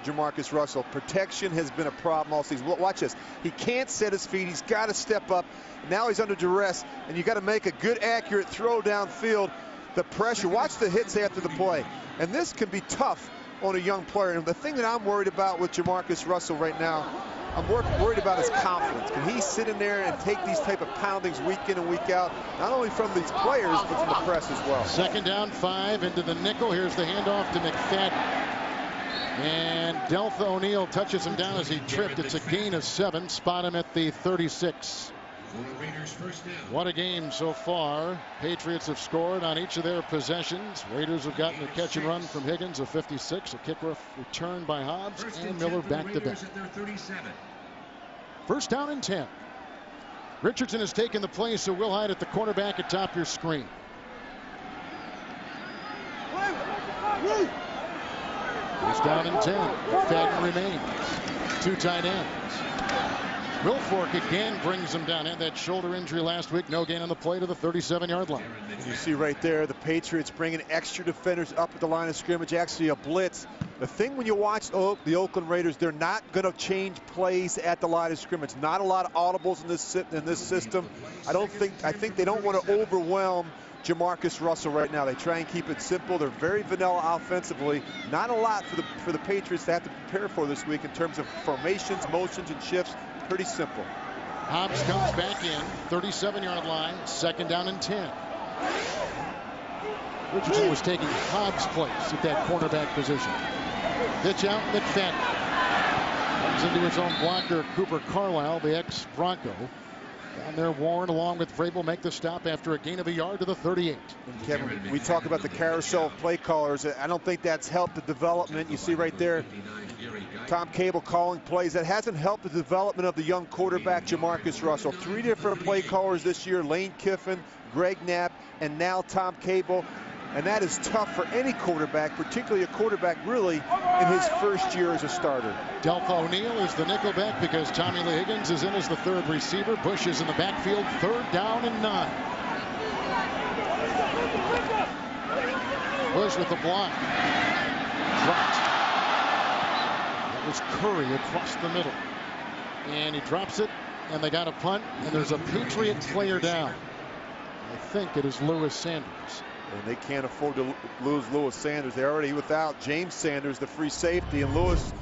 Jamarcus Russell, protection has been a problem all season. Watch this. He can't set his feet. He's got to step up. Now he's under duress, and you got to make a good, accurate throw downfield. The pressure. Watch the hits after the play. And this can be tough on a young player. And the thing that I'm worried about with Jamarcus Russell right now, I'm worried about his confidence. Can he sit in there and take these type of poundings week in and week out, not only from these players, but from the press as well? 2nd down, 5 into the nickel. Here's the handoff to McFadden. And Deltha O'Neal touches him down as he tripped. It's a gain of 7. Spot him at the 36. What a game so far. Patriots have scored on each of their possessions. Raiders have gotten a catch and run from Higgins of 56. A kick return by Hobbs and Miller back to back. 1st down and 10. Richardson has taken the play, so Will Hyde at the cornerback atop your screen. First down and 10. Fadden remains. 2 tight ends. Wilfork again brings him down. Had that shoulder injury last week. No gain on the play to the 37-yard line. You see right there, the Patriots bringing extra defenders up at the line of scrimmage. Actually a blitz. The thing when you watch the Oakland Raiders, they're not going to change plays at the line of scrimmage. Not a lot of audibles in this system. I think they don't want to overwhelm Jamarcus Russell right now. They try and keep it simple. They're very vanilla offensively. Not a lot for the Patriots to have to prepare for this week in terms of formations, motions, and shifts. Pretty simple. Hobbs comes back in, 37-yard line, 2nd down and 10. Richardson was taking Hobbs' place at that cornerback position. Pitch out, McFadden. Comes into his own blocker, Cooper Carlisle, the ex-Bronco. Down there, Warren, along with Vrabel, make the stop after a gain of a yard to the 38. And Kevin, we talk about the carousel of play callers. I don't think that's helped the development. You see right there, Tom Cable calling plays. That hasn't helped the development of the young quarterback, Jamarcus Russell. 3 different play callers this year, Lane Kiffin, Greg Knapp, and now Tom Cable. And that is tough for any quarterback, particularly a quarterback really in his first year as a starter. Deltha O'Neal is the nickelback because Tommy Lee Higgins is in as the 3rd receiver. Bush is in the backfield, 3rd down and 9. Bush with the block. Dropped. That was Curry across the middle. And he drops it, and they got a punt, and there's a Patriot player down. I think it is Lewis Sanders. And they can't afford to lose Lewis Sanders. They're already without James Sanders, the free safety, and Lewis,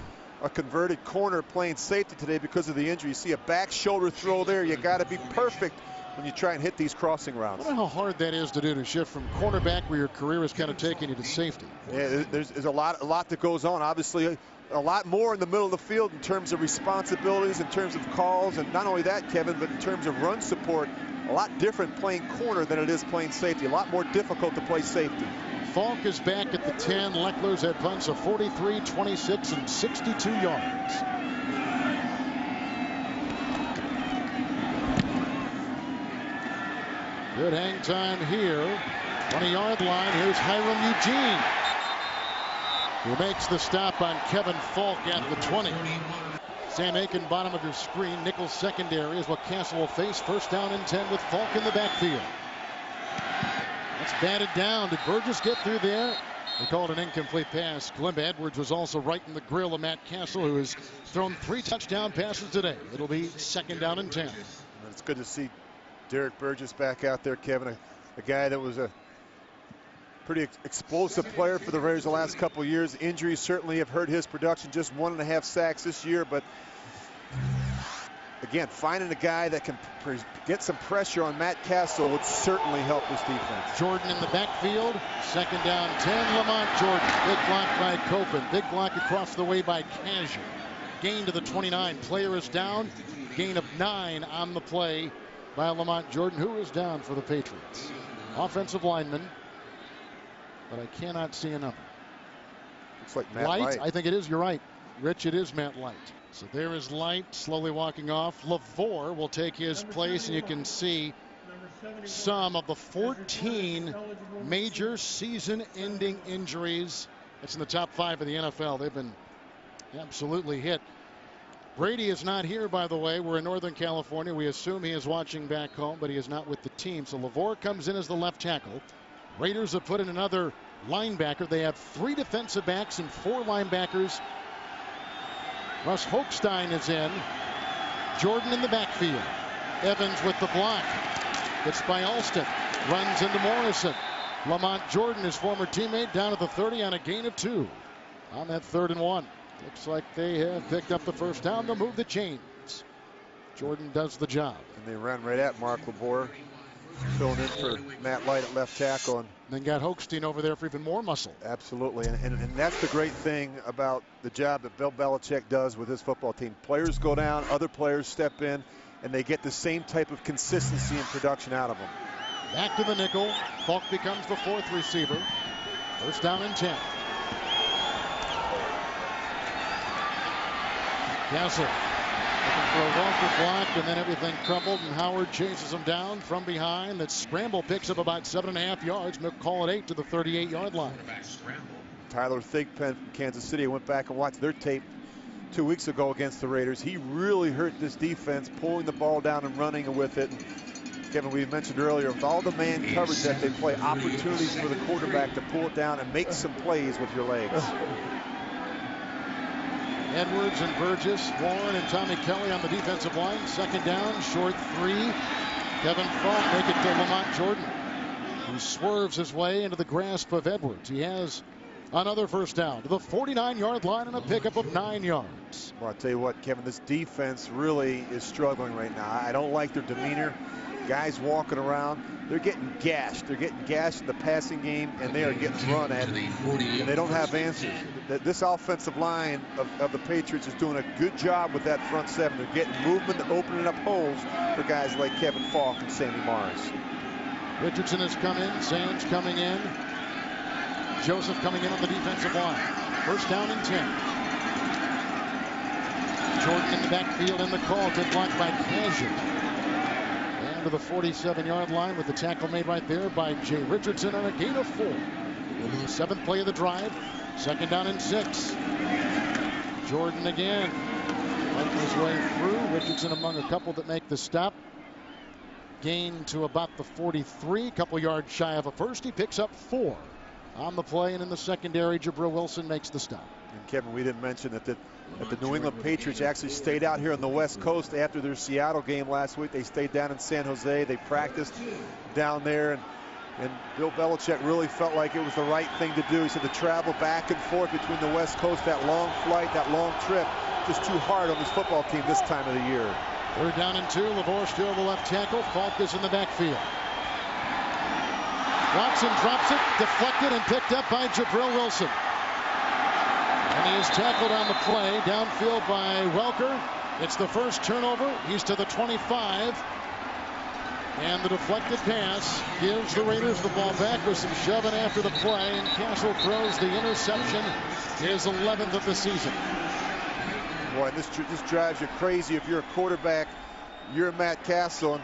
a converted corner, playing safety today because of the injury. You see a back shoulder throw there. You got to be perfect when you try and hit these crossing routes. I wonder how hard that is to do, to shift from cornerback, where your career is kind of taking you, to safety. Yeah, there's a lot that goes on. Obviously, a lot more in the middle of the field in terms of responsibilities, in terms of calls, and not only that, Kevin, but in terms of run support. A lot different playing corner than it is playing safety. A lot more difficult to play safety. Falk is back at the 10. Leckler's had punts of 43, 26, and 62 yards. Good hang time here. 20-yard line. Here's Hiram Eugene, who makes the stop on Kevin Falk at the 20. Sam Aiken, bottom of your screen. Nickel secondary is what Castle will face. First down and 10 with Falk in the backfield. That's batted down. Did Burgess get through there? They called an incomplete pass. Clem Edwards was also right in the grill of Matt Castle, who has thrown 3 touchdown passes today. It'll be second down and 10. It's good to see Derek Burgess back out there, Kevin, a guy that was a pretty explosive player for the Raiders the last couple of years. Injuries certainly have hurt his production. Just 1.5 sacks this year, but again, finding a guy that can get some pressure on Matt Castle would certainly help this defense. Jordan in the backfield. Second down 10. Lamont Jordan. Big block by Copen. Big block across the way by Casual. Gain to the 29. Player is down. Gain of 9 on the play by Lamont Jordan, who is down for the Patriots. Offensive lineman, but I cannot see a number. Looks like Matt Light. Light. I think it is. You're right, Rich. It is Matt Light. So there is Light slowly walking off. LaVore will take his place, and you can see some of the 14 major season-ending injuries. That's in the top 5 of the NFL. They've been absolutely hit. Brady is not here, by the way. We're in Northern California. We assume he is watching back home, but he is not with the team. So LaVore comes in as the left tackle. Raiders have put in another linebacker. They have 3 defensive backs and 4 linebackers. Russ Hochstein is in. Jordan in the backfield. Evans with the block. It's by Alston. Runs into Morrison. Lamont Jordan, his former teammate, down at the 30 on a gain of 2. On that 3rd and 1. Looks like they have picked up the first down. They'll move the chains. Jordan does the job. And they ran right at Mark LaVore, filling in for Matt Light at left tackle. And then got Hochstein over there for even more muscle. Absolutely. And that's the great thing about the job that Bill Belichick does with his football team. Players go down, other players step in, and they get the same type of consistency and production out of them. Back to the nickel. Falk becomes the 4th receiver. First down and 10. Castle looking for a Walker block, and then everything crumbled, and Howard chases him down from behind. That scramble picks up about 7.5 yards. Call it 8 to the 38-yard line. Tyler Thigpen from Kansas City. I went back and watched their tape 2 weeks ago against the Raiders. He really hurt this defense, pulling the ball down and running with it. And Kevin, we mentioned earlier, with all the man coverage that they play, opportunities for the quarterback to pull it down and make some plays with your legs. Edwards and Burgess, Warren and Tommy Kelly on the defensive line. Second down, short 3. Kevin Falk make it to Lamont Jordan, who swerves his way into the grasp of Edwards. He has another first down to the 49-yard line and a pickup of 9 yards. Well, I'll tell you what, Kevin, this defense really is struggling right now. I don't like their demeanor. Guys walking around, they're getting gashed. They're getting gashed in the passing game, and they are getting run at, and they don't have answers. This offensive line of the Patriots is doing a good job with that front 7. They're getting movement and opening up holes for guys like Kevin Falk and Sammy Morris. Richardson has come in. Sands coming in. Joseph coming in on the defensive line. First down and 10. Jordan in the backfield in the call. Good block by Casual. To the 47-yard line with the tackle made right there by Jay Richardson on a gain of 4. 7th play of the drive. Second down and 6. Jordan again. Fighting his way through. Richardson among a couple that make the stop. Gain to about the 43. Couple yards shy of a first. He picks up 4 on the play, and in the secondary, Jabril Wilson makes the stop. And Kevin, we didn't mention that the New England Patriots actually stayed out here on the West Coast after their Seattle game last week. They stayed down in San Jose. They practiced down there, and And Bill Belichick really felt like it was the right thing to do. He said the travel back and forth between the West Coast, that long flight, that long trip, just too hard on this football team this time of the year. 3rd down and 2. LaVore still the left tackle. Falk is in the backfield. Watson drops it, deflected and picked up by Jabril Wilson. And he is tackled on the play, downfield by Welker. It's the first turnover. He's to the 25. And the deflected pass gives the Raiders the ball back with some shoving after the play. And Castle throws the interception, his 11th of the season. Boy, this drives you crazy if you're a quarterback. You're Matt Castle. And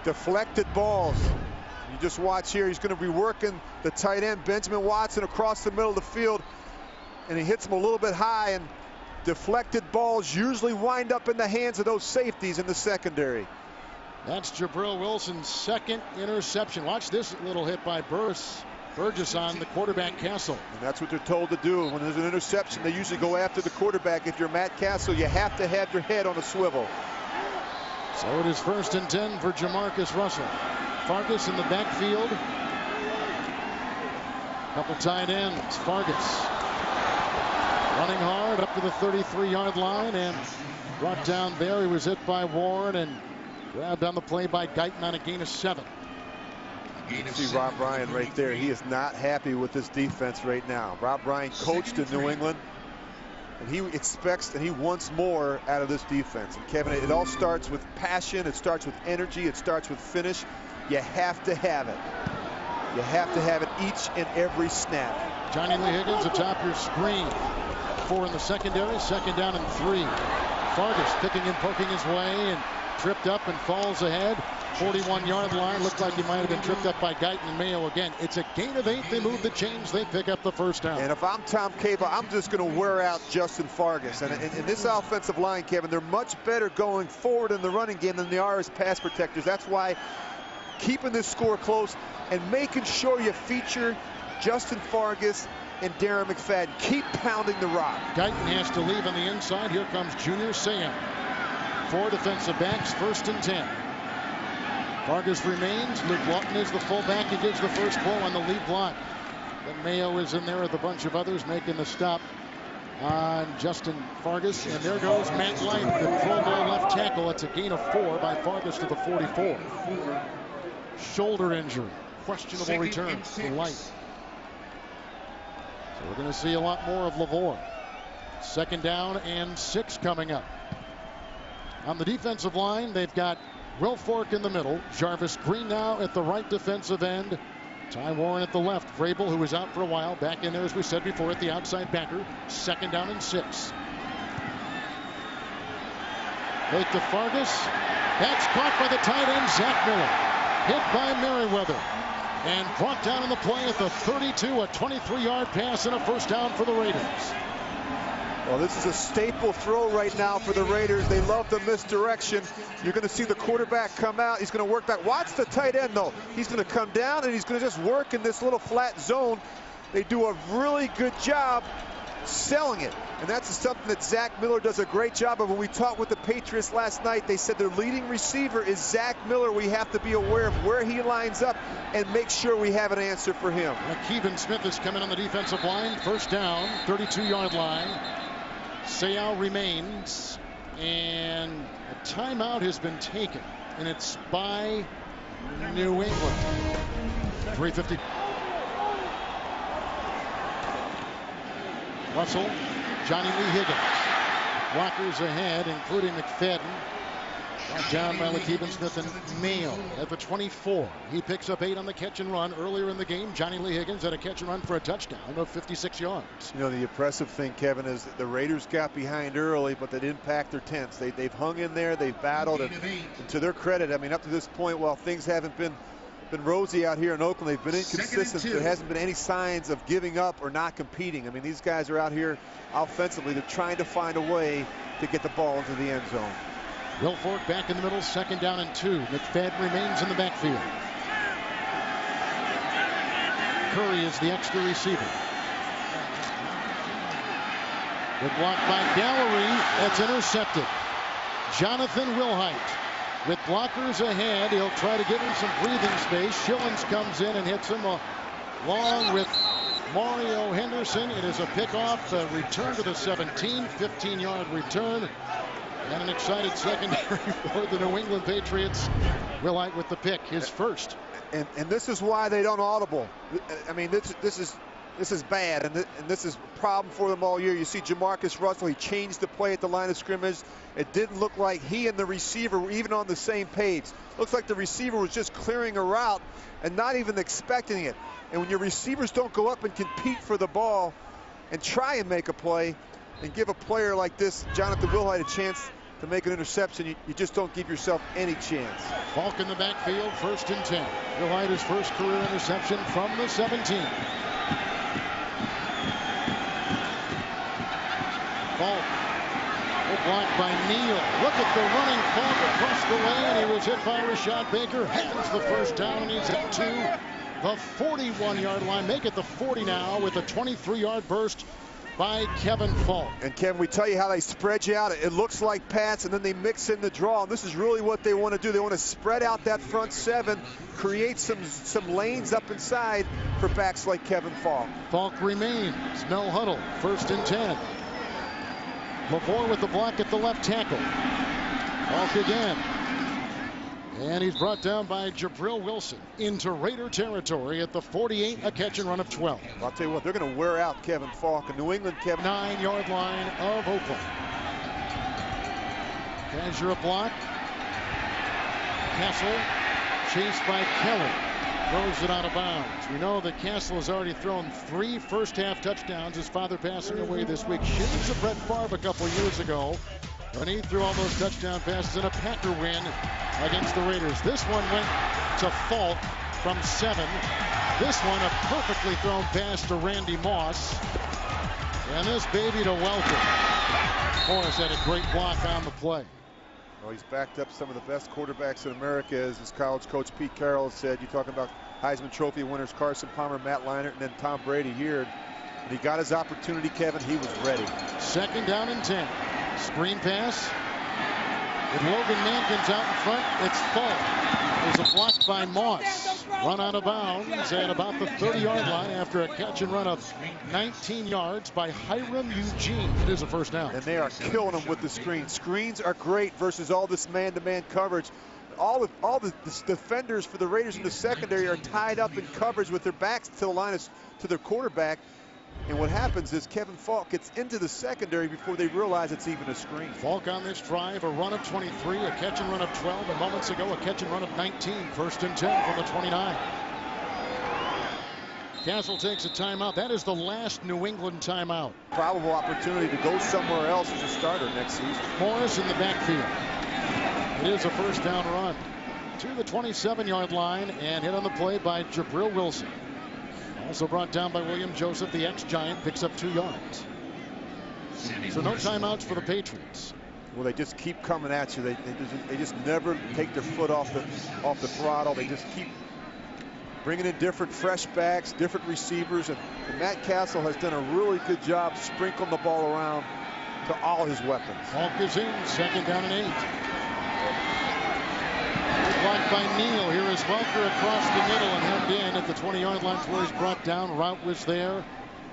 deflected balls. You just watch here. He's going to be working the tight end, Benjamin Watson, across the middle of the field. And he hits him a little bit high. And deflected balls usually wind up in the hands of those safeties in the secondary. That's Jabril Wilson's 2nd interception. Watch this little hit by Burgess on the quarterback Castle. And that's what they're told to do. When there's an interception, they usually go after the quarterback. If you're Matt Castle, you have to have your head on a swivel. So it is 1st and 10 for Jamarcus Russell. Fargas in the backfield. Couple tight ends. Fargas running hard up to the 33-yard line and brought down there. He was hit by Warren and grabbed on the play by Guyton on a gain of 7. You see Rob Ryan right there. He is not happy with this defense right now. Rob Ryan coached in New England, and he expects and he wants more out of this defense. And Kevin, it all starts with passion. It starts with energy. It starts with finish. You have to have it. You have to have it each and every snap. Johnny Lee Higgins atop your screen. 4 in the secondary. 2nd down and 3. Fargas picking and poking his way and tripped up and falls ahead. 41-yard line. Looked like he might have been tripped up by Guyton and Mayo again. It's a gain of 8. They move the chains. They pick up the 1st down. And if I'm Tom Cable, I'm just going to wear out Justin Fargas. And in this offensive line, Kevin, they're much better going forward in the running game than they are as pass protectors. That's why keeping this score close and making sure you feature Justin Fargas and Darren McFadden. Keep pounding the rock. Guyton has to leave on the inside. Here comes Junior Seau. 4 defensive backs, 1st and 10. Fargas remains. Luke Lawton is the fullback. He gives the first blow on the lead block. Then Mayo is in there with a bunch of others making the stop on Justin Fargas. And there goes Matt Light, the Pro Bowl left tackle. It's a gain of 4 by Fargas to the 44. Shoulder injury. Questionable return for Light. So we're going to see a lot more of LaVore. 2nd down and 6 coming up. On the defensive line, they've got Will Fork in the middle. Jarvis Green now at the right defensive end. Ty Warren at the left. Vrabel, who was out for a while, back in there, as we said before, at the outside backer. 2nd down and 6. Fake to Fargas. That's caught by the tight end, Zach Miller. Hit by Merriweather. And brought down on the play at the 32, a 23-yard pass and a 1st down for the Raiders. Well, this is a staple throw right now for the Raiders. They love the misdirection. You're going to see the quarterback come out. He's going to work back. Watch the tight end, though. He's going to come down, and he's going to just work in this little flat zone. They do a really good job selling it. And that's something that Zach Miller does a great job of. When we talked with the Patriots last night, they said their leading receiver is Zach Miller. We have to be aware of where he lines up and make sure we have an answer for him. Kevin Smith is coming on the defensive line. 1st down, 32-yard line. Seau remains, and a timeout has been taken, and it's by New England. 3:50. Russell, Johnny Lee Higgins. Blockers ahead, including McFadden. Brought down by Lakeven Smith and Mayo at the 24. He picks up 8 on the catch and run. Earlier in the game, Johnny Lee Higgins had a catch and run for a touchdown of 56 yards. You know, the impressive thing, Kevin, is that the Raiders got behind early, but they didn't pack their tents. They've hung in there, they've battled, and to their credit, I mean, up to this point, while things haven't been rosy out here in Oakland, they've been inconsistent. There hasn't been any signs of giving up or not competing. I mean, these guys are out here offensively. They're trying to find a way to get the ball into the end zone. Will Fork back in the middle, 2nd down and 2. McFadden remains in the backfield. Curry is the extra receiver. Good block by Gallery. That's intercepted. Jonathan Wilhite With blockers ahead, he'll try to give him some breathing space. Schillens comes in and hits him along with Mario Henderson. It is a pickoff, a return to the 17, 15-yard return. And an excited secondary for the New England Patriots. Will Hyde with the pick, his first. And this is why they don't audible. I mean, this is bad, and this is a problem for them all year. You see Jamarcus Russell, he changed the play at the line of scrimmage. It didn't look like he and the receiver were even on the same page. Looks like the receiver was just clearing a route and not even expecting it. And when your receivers don't go up and compete for the ball and try and make a play and give a player like this, Jonathan Wilhite, a chance to make an interception, you just don't give yourself any chance. Falk in the backfield, 1st and 10. Wilhite, his first career interception from the 17. Falk, blocked by Neal. Look at the running Falk across the lane. He was hit by Rashad Baker. Hands the first down, and he's at the 41-yard line. Make it the 40 now with a 23-yard burst by Kevin Falk. And Kevin, we tell you how they spread you out. It looks like pass, and then they mix in the draw. And this is really what they want to do. They want to spread out that front 7, create some lanes up inside for backs like Kevin Falk. Falk remains. No huddle. 1st and 10. LaVoie with the block at the left tackle. Falk again. And he's brought down by Jabril Wilson into Raider territory at the 48, a catch and run of 12. I'll tell you what, they're going to wear out Kevin Falk. And New England, Kevin. 9-yard line of Oakland. Azure block. Castle chased by Kelly. Throws it out of bounds. We know that Castle has already thrown 3 first-half touchdowns. His father passing away this week. Shins of Brett Favre a couple years ago. And he threw all those touchdown passes in a Packer win against the Raiders. This one went to Falk from 7. This one a perfectly thrown pass to Randy Moss. And this baby to Welker. Morris had a great block on the play. Well, he's backed up some of the best quarterbacks in America, as his college coach Pete Carroll said. You're talking about Heisman Trophy winners Carson Palmer, Matt Leinart, and then Tom Brady here. And he got his opportunity, Kevin. He was ready. 2nd down and 10. Screen pass. With Logan Mankins out in front, it's Falk. There's a block by Moss. Run out of bounds at about the 30-yard line after a catch and run of 19 yards by Hiram Eugene. It is a first down. And they are killing them with the screens. Screens are great versus all this man-to-man coverage. All the defenders for the Raiders in the secondary are tied up in coverage with their backs to the line to their quarterback. And what happens is Kevin Falk gets into the secondary before they realize it's even a screen. Falk on this drive, a run of 23, a catch and run of 12, and moments ago a catch and run of 19. 1st and 10 from the 29. Castle takes a timeout. That is the last New England timeout. Probable opportunity to go somewhere else as a starter next season. Morris in the backfield. It is a first down run to the 27-yard line and hit on the play by Jabril Wilson. Also brought down by William Joseph, the ex-Giant, picks up 2 yards. So no timeouts for the Patriots. Well, they just keep coming at you. They just never take their foot off the throttle. They just keep bringing in different fresh backs, different receivers, and Matt Castle has done a really good job sprinkling the ball around to all his weapons. Falk is in, 2nd down and 8. Blocked by Neal. Here is Welker across the middle and hemmed in at the 20-yard line where he's brought down. Route was there.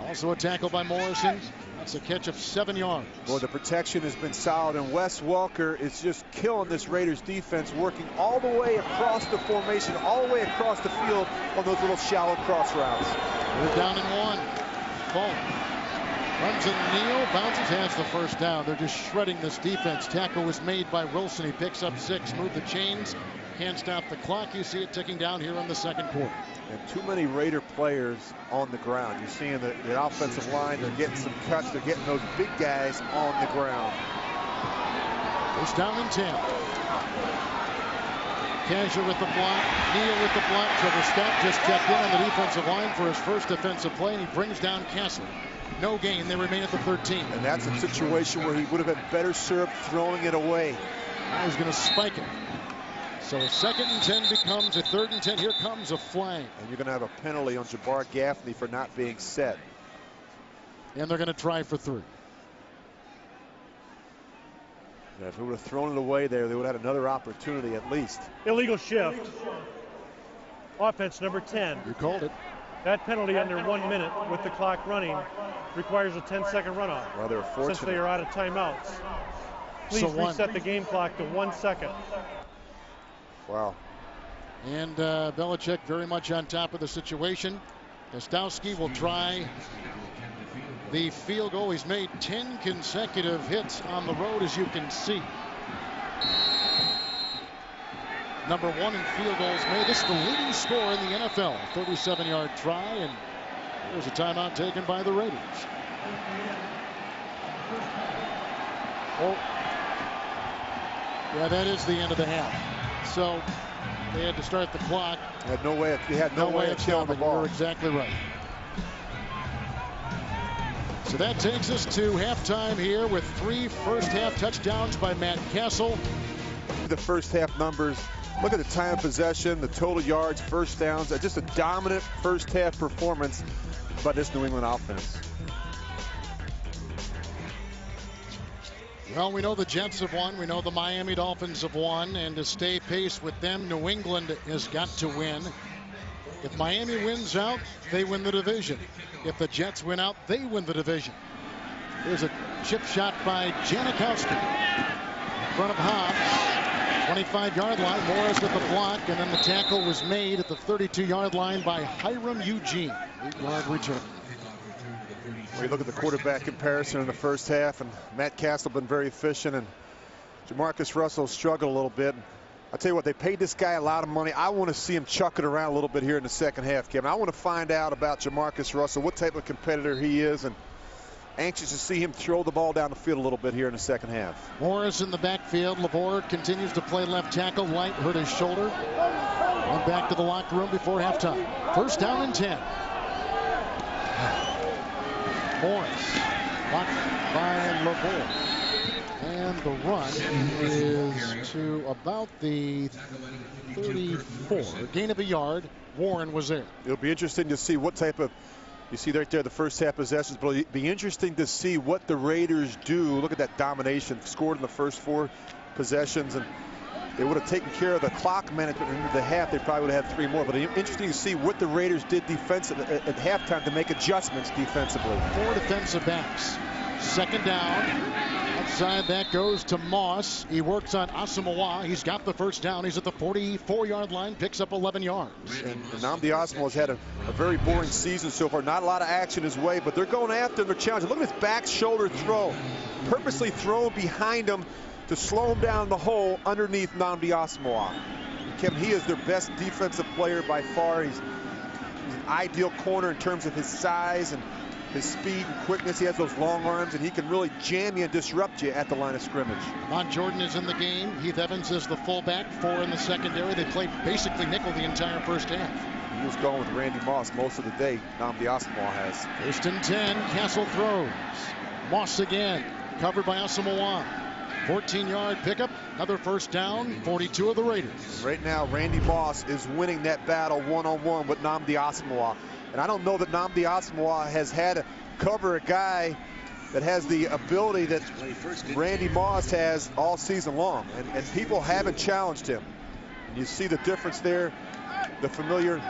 Also a tackle by Morrison. That's a catch of 7 yards. Well, the protection has been solid, and Wes Welker is just killing this Raiders defense, working all the way across the formation, all the way across the field on those little shallow cross routes. We're down in 1. Falk runs in Neal, bounces, has the first down. They're just shredding this defense. Tackle was made by Wilson. He picks up 6. Move the chains. Can't stop the clock. You see it ticking down here in the 2nd quarter. And too many Raider players on the ground. You're seeing the offensive line. They're getting some cuts. They're getting those big guys on the ground. First down and 10. Kazir with the block. Neal with the block. Trevor Scott just checked in on the defensive line for his first defensive play, and he brings down Castle. No gain. They remain at the 13. And that's a situation where he would have been better served throwing it away. Now he's going to spike it. So a 2nd and 10 becomes a 3rd and 10. Here comes a flag. And you're going to have a penalty on Jabbar Gaffney for not being set. And they're going to try for 3. Yeah, if it would have thrown it away there, they would have had another opportunity at least. Illegal shift. Offense number 10. You called it. That penalty under 1 minute with the clock running requires a 10-second runoff. Well, they're fortunate. Since they are out of timeouts. Please reset the game clock to 1 second. Wow. And Belichick very much on top of the situation. Gostowski will try the field goal. He's made 10 consecutive hits on the road, as you can see. Number 1 in field goals made. This is the leading scorer in the NFL. 37-yard try, and there's a timeout taken by the Raiders. Oh, yeah, that is the end of the half. So they had to start the clock. Had no way. They had no way of killing the ball. You're exactly right. So that takes us to halftime here with 3 first-half touchdowns by Matt Castle. The first-half numbers. Look at the time of possession, the total yards, first downs. Just a dominant first-half performance by this New England offense. Well, we know the Jets have won. We know the Miami Dolphins have won. And to stay pace with them, New England has got to win. If Miami wins out, they win the division. If the Jets win out, they win the division. Here's a chip shot by Janikowski in front of Hobbs. 25-yard line. Morris with the block, and then the tackle was made at the 32-yard line by Hiram Eugene. 8-yard return. Well, you look at the quarterback comparison in the first half, and Matt Castle been very efficient, and Jamarcus Russell struggled a little bit. I tell you what, they paid this guy a lot of money. I want to see him chuck it around a little bit here in the second half, Kevin. I want to find out about Jamarcus Russell, what type of competitor he is, and anxious to see him throw the ball down the field a little bit here in the second half. Morris in the backfield. LaVore continues to play left tackle. Light hurt his shoulder. Went back to the locker room before halftime. First down and 10. Morris blocked by LaVore. And the run is to about the 34. Gain of a yard. Warren was there. It'll be interesting to see what type of, you see right there the first half possessions, but it'll be interesting to see what the Raiders do. Look at that domination. Scored in the first 4 possessions, and they would have taken care of the clock management into the half. They probably would have had 3 more, but interesting to see what the Raiders did defensively at halftime to make adjustments defensively. 4 defensive backs. Second down. Outside that goes to Moss. He works on Asamoah. He's got the first down. He's at the 44-yard line, picks up 11 yards. And Nnamdi Asamoah has had a very boring season so far. Not a lot of action his way, but they're going after him. They're challenging. Look at his back shoulder throw. Purposely thrown behind him to slow him down the hole underneath Nnamdi Asamoah. Kevin, he is their best defensive player by far. He's an ideal corner in terms of his size and his speed and quickness. He has those long arms, and he can really jam you and disrupt you at the line of scrimmage. Ron Jordan is in the game. Heath Evans is the fullback. 4 in the secondary. They played basically nickel the entire first half. He was going with Randy Moss most of the day. Nnamdi Asamoah has. First and 10. Castle throws. Moss again. Covered by Asamoah. 14-yard pickup. Another first down. 42 of the Raiders. Right now, Randy Moss is winning that battle one-on-one with Nnamdi Asamoah. And I don't know that Nnamdi Asamoah has had to cover a guy that has the ability that Randy Moss has all season long. And people haven't challenged him. And you see the difference there. The familiar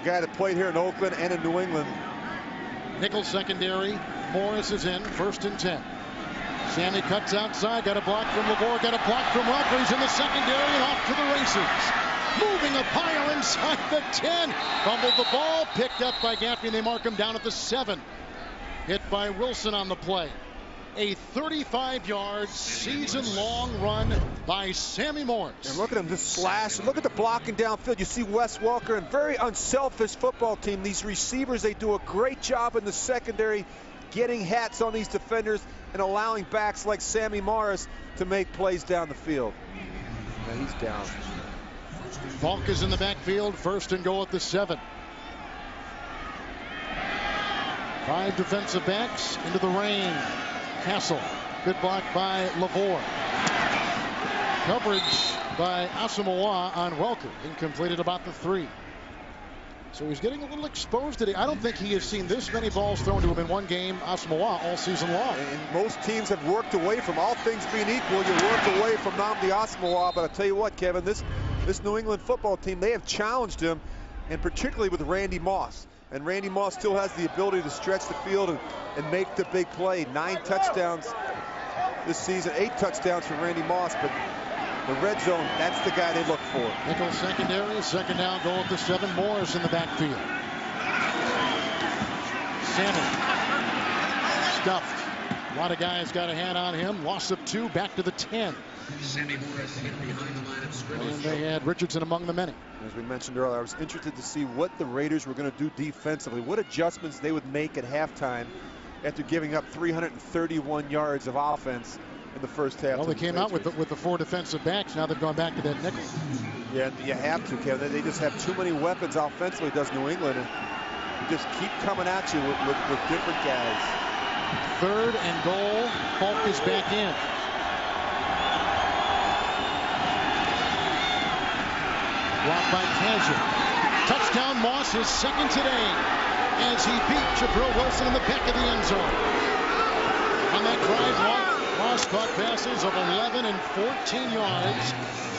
guy that played here in Oakland and in New England. Nickel secondary. Morris is in. First and 10. Sammy cuts outside. Got a block from LaVore. Got a block from Rucker. He's in the secondary and off to the races. Moving a pile inside the 10. Fumbled the ball. Picked up by Gaffney. They mark him down at the 7. Hit by Wilson on the play. A 35-yard season-long run by Sammy Morris. And look at him just slash. Look at the blocking downfield. You see Wes Welker, and very unselfish football team. These receivers, they do a great job in the secondary getting hats on these defenders and allowing backs like Sammy Morris to make plays down the field. And he's down. Falk is in the backfield. First and goal at the 7. 5 defensive backs into the rain. Castle. Good block by LaVore. Coverage by Asamoah on Welker. Incompleted about the 3. So he's getting a little exposed today. I don't think he has seen this many balls thrown to him in one game, Asamoah, all season long. And most teams have worked away from, all things being equal, you work away from Nnamdi Asamoah. But I'll tell you what, Kevin, this New England football team, they have challenged him, and particularly with Randy Moss. And Randy Moss still has the ability to stretch the field and make the big play. 9 touchdowns this season, 8 touchdowns for Randy Moss. But the red zone, that's the guy they look for. Nickel secondary, second down, goal at the 7. Morris in the backfield. Salmon stuffed. A lot of guys got a hand on him. Loss of 2, back to the 10. And they had Richardson among the many. As we mentioned earlier, I was interested to see what the Raiders were going to do defensively, what adjustments they would make at halftime after giving up 331 yards of offense in the first half. Well, they came out with the 4 defensive backs. Now they've gone back to that nickel. Yeah, you have to, Kevin. They just have too many weapons offensively, does New England, and just keep coming at you with different guys. 3rd and goal. Falk is back in. Blocked by Kazir. Touchdown, Moss, his 2nd today, as he beat Jabril Wilson in the back of the end zone. On that drive, Moss caught passes of 11 and 14 yards.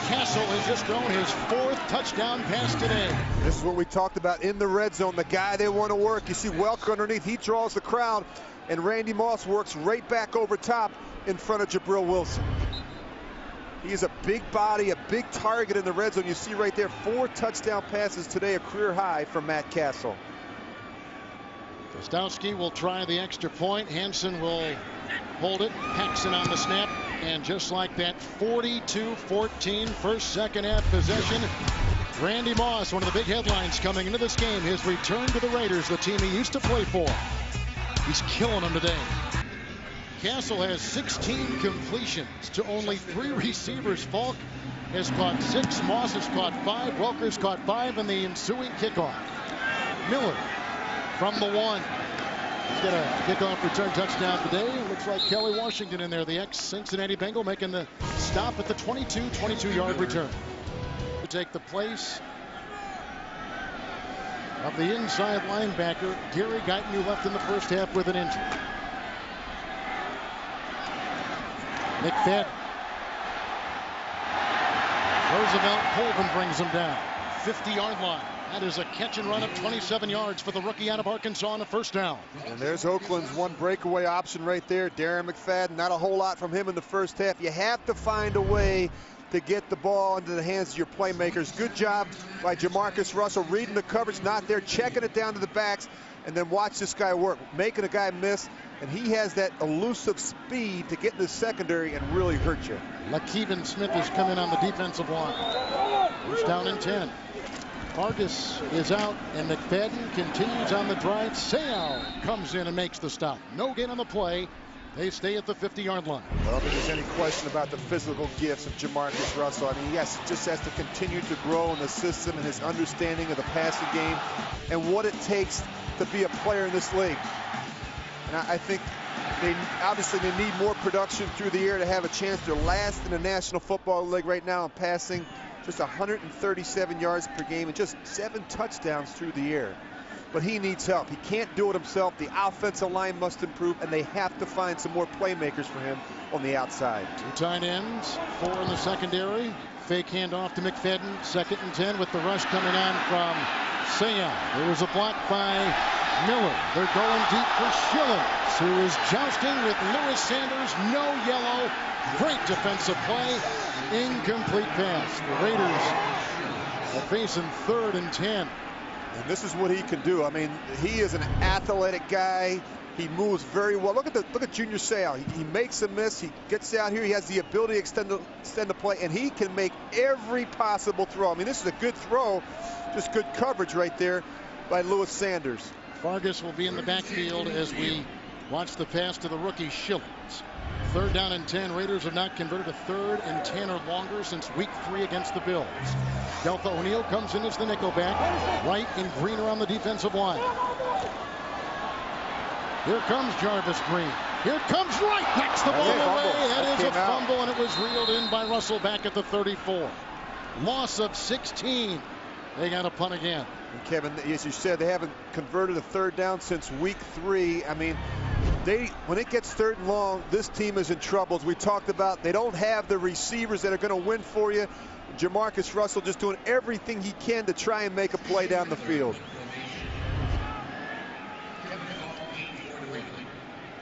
Castle has just thrown his 4th touchdown pass today. This is what we talked about in the red zone, the guy they want to work. You see Welker underneath, he draws the crowd, and Randy Moss works right back over top in front of Jabril Wilson. He's a big body, a big target in the red zone. You see right there, 4 touchdown passes today, a career high from Matt Castle. Gostowski will try the extra point. Hansen will hold it. Paxson on the snap. And just like that, 42-14, first, second half possession. Randy Moss, one of the big headlines coming into this game, his return to the Raiders, the team he used to play for. He's killing them today. Castle has 16 completions to only 3 receivers. Falk has caught 6. Moss has caught 5. Welker's caught 5 in the ensuing kickoff. Miller from the 1. He's got a kickoff return touchdown today. Looks like Kelly Washington in there, the ex-Cincinnati Bengal, making the stop at the 22-yard return. To take the place of the inside linebacker, Gary Guyton, who left in the first half with an injury. McFadden. Roosevelt Colvin brings him down. 50-yard line. That is a catch and run of 27 yards for the rookie out of Arkansas on a first down. And there's Oakland's one breakaway option right there. Darren McFadden, not a whole lot from him in the first half. You have to find a way to get the ball into the hands of your playmakers. Good job by Jamarcus Russell, reading the coverage, not there, checking it down to the backs, and then watch this guy work, making a guy miss. And he has that elusive speed to get in the secondary and really hurt you. Lakeven Smith is coming on the defensive line. He's down in 10. Vargas is out, and McFadden continues on the drive. Sayal comes in and makes the stop. No gain on the play. They stay at the 50-yard line. I don't think there's any question about the physical gifts of Jamarcus Russell. I mean, yes, just has to continue to grow in the system and his understanding of the passing game and what it takes to be a player in this league. And I think they need more production through the air to have a chance. They're last in the National Football League right now in passing, just 137 yards per game and just 7 touchdowns through the air. But he needs help. He can't do it himself. The offensive line must improve, and they have to find some more playmakers for him on the outside. 2 tight ends, 4 in the secondary. Fake handoff to McFadden. 2nd and 10 with the rush coming on from Sayal. There was a block by Miller. They're going deep for Schillings, who is jousting with Lewis Sanders. No yellow. Great defensive play. Incomplete pass. The Raiders are facing 3rd and 10. And this is what he can do. I mean, he is an athletic guy. He moves very well. Look at Junior Sayal. He makes a miss. He gets out here. He has the ability to extend the play, and he can make every possible throw. I mean, this is a good throw, just good coverage right there by Lewis Sanders. Vargas will be in the backfield as we watch the pass to the rookie Schillings. 3rd down and 10. Raiders have not converted a 3rd and 10 or longer since week 3 against the Bills. Deltha O'Neal comes in as the nickelback. Wright and Green are on the defensive line. Here comes Jarvis Green. Here comes Wright. Knocks the ball away. That is a fumble, and it was reeled in by Russell back at the 34. Loss of 16 They got a punt again. And Kevin, as you said, they haven't converted a third down since week 3. I mean, when it gets third and long, this team is in trouble. As we talked about, they don't have the receivers that are going to win for you. Jamarcus Russell just doing everything he can to try and make a play down the field.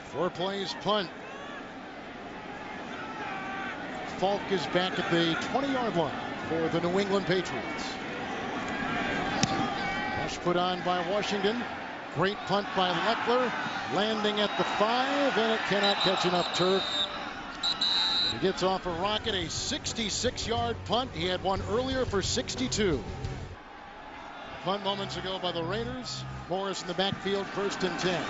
4 plays, punt. Falk is back at the 20-yard line for the New England Patriots. Rush put on by Washington. Great punt by Leckler, landing at the 5, and it cannot catch enough turf. He gets off a rocket, a 66-yard punt. He had one earlier for 62. Punt moments ago by the Raiders. Morris in the backfield, 1st and 10.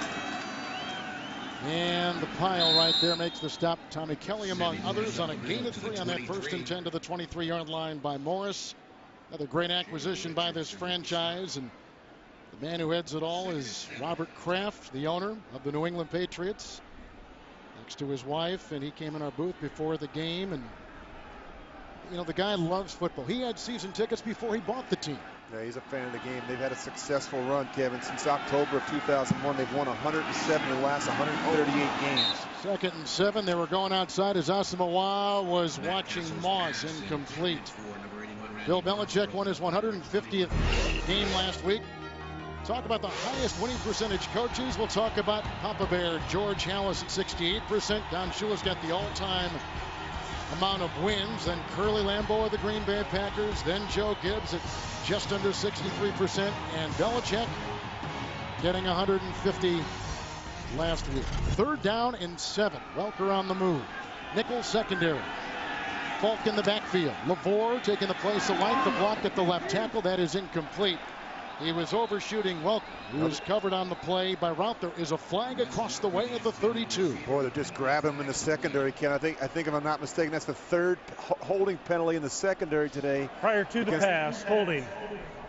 And the pile right there makes the stop. Tommy Kelly among others on a gain of 3 on that 1st and 10 to the 23-yard line by Morris. Another great acquisition by this franchise, and the man who heads it all is Robert Kraft, the owner of the New England Patriots, next to his wife, and he came in our booth before the game. And you know, the guy loves football. He had season tickets before he bought the team. Yeah, he's a fan of the game. They've had a successful run, Kevin. Since October of 2001, they've won 107 of the last 138 games. 2nd and 7. They were going outside as Asamoah was watching Moss, incomplete. Bill Belichick won his 150th game last week. Talk about the highest winning percentage coaches. We'll talk about Papa Bear George Halas at 68%. Don Shula's got the all-time amount of wins. Then Curly Lambeau of the Green Bay Packers. Then Joe Gibbs at just under 63%. And Belichick getting 150 last week. 3rd down and 7. Welker on the move. Nickel secondary. Falk in the backfield. LaVore taking the place of Light. The block at the left tackle. That is incomplete. He was overshooting Welker, who was covered on the play by Rout. There is a flag across the way at the 32. Boy, they're just grabbing him in the secondary, Ken. I think if I'm not mistaken, that's the 3rd holding penalty in the secondary today. Prior to the pass, holding.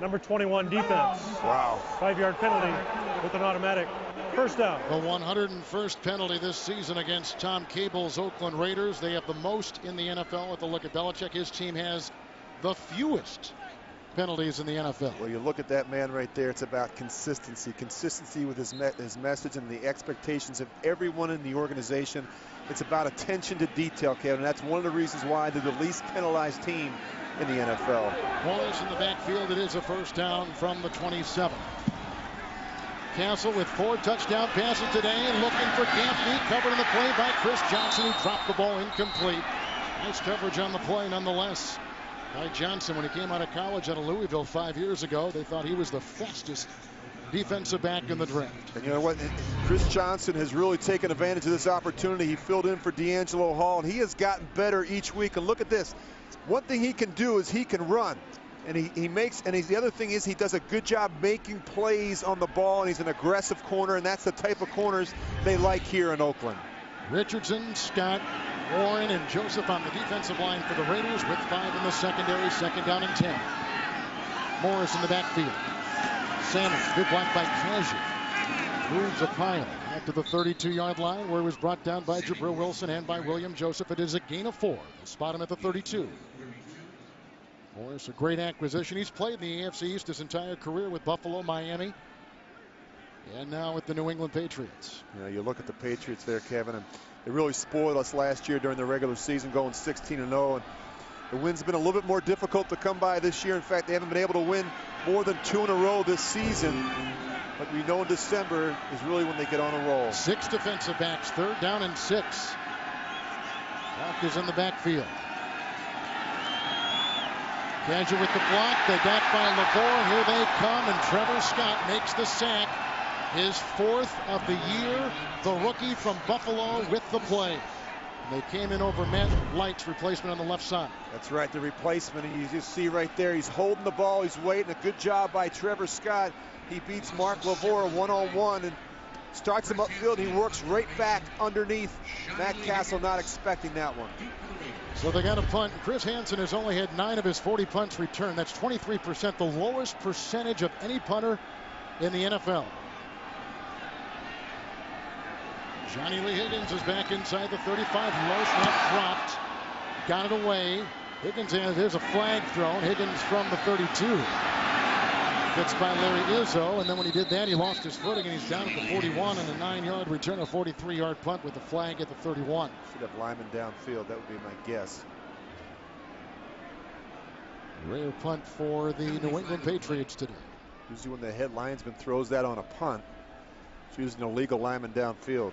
Number 21 defense. Wow. 5-yard penalty with an automatic 1st down. The 101st penalty this season against Tom Cable's Oakland Raiders. They have the most in the NFL with a look at Belichick. His team has the fewest penalties in the NFL. Well, you look at that man right there. It's about consistency with his message and the expectations of everyone in the organization. It's about attention to detail, Kevin. That's one of the reasons why they're the least penalized team in the NFL. Wallace in the backfield. It is a 1st down from the 27. Castle with 4 touchdown passes today, looking for Gaffney, covered in the play by Chris Johnson, who dropped the ball incomplete. Nice coverage on the play nonetheless by Johnson. When he came out of college out of Louisville 5 years ago, they thought he was the fastest defensive back in the draft. And you know what? Chris Johnson has really taken advantage of this opportunity. He filled in for D'Angelo Hall, and he has gotten better each week. And look at this. One thing he can do is he can run. And the other thing is he does a good job making plays on the ball, and he's an aggressive corner, and that's the type of corners they like here in Oakland. Richardson, Scott, Warren, and Joseph on the defensive line for the Raiders with 5 in the secondary. 2nd down and 10. Morris in the backfield. Salmon, good block by Kazier. Moves a pile out to the 32-yard line, where it was brought down by Jabril Wilson and by William Joseph. It is a gain of 4. They'll spot him at the 32. Morris, a great acquisition. He's played in the AFC East his entire career with Buffalo, Miami, and now with the New England Patriots. You know, you look at the Patriots there, Kevin, and they really spoiled us last year during the regular season, going 16-0. And the wins have been a little bit more difficult to come by this year. In fact, they haven't been able to win more than 2 in a row this season. But we know in December is really when they get on a roll. 6 defensive backs, 3rd down and 6. Falk is in the backfield. Kazier with the block. They got by LaVore. Here they come, and Trevor Scott makes the sack. His 4th of the year. The rookie from Buffalo with the play. They came in over Matt Light's replacement on the left side. That's right, the replacement. And you just see right there, he's holding the ball. He's waiting. A good job by Trevor Scott. He beats Mark LaVore one-on-one and starts him upfield. He works right back underneath. Matt Castle not expecting that one. So they got a punt. Chris Hansen has only had 9 of his 40 punts returned. That's 23%, the lowest percentage of any punter in the NFL. Johnny Lee Higgins is back inside the 35. Low snap dropped. Got it away. Higgins, there's a flag thrown. Higgins from the 32. It's by Larry Izzo, and then when he did that, he lost his footing, and he's down at the 41 and a 9-yard return, a 43-yard punt with the flag at the 31. Should have linemen downfield. That would be my guess. Rare punt for the New England Patriots today. Usually when the head linesman throws that on a punt, it's using a legal lineman downfield.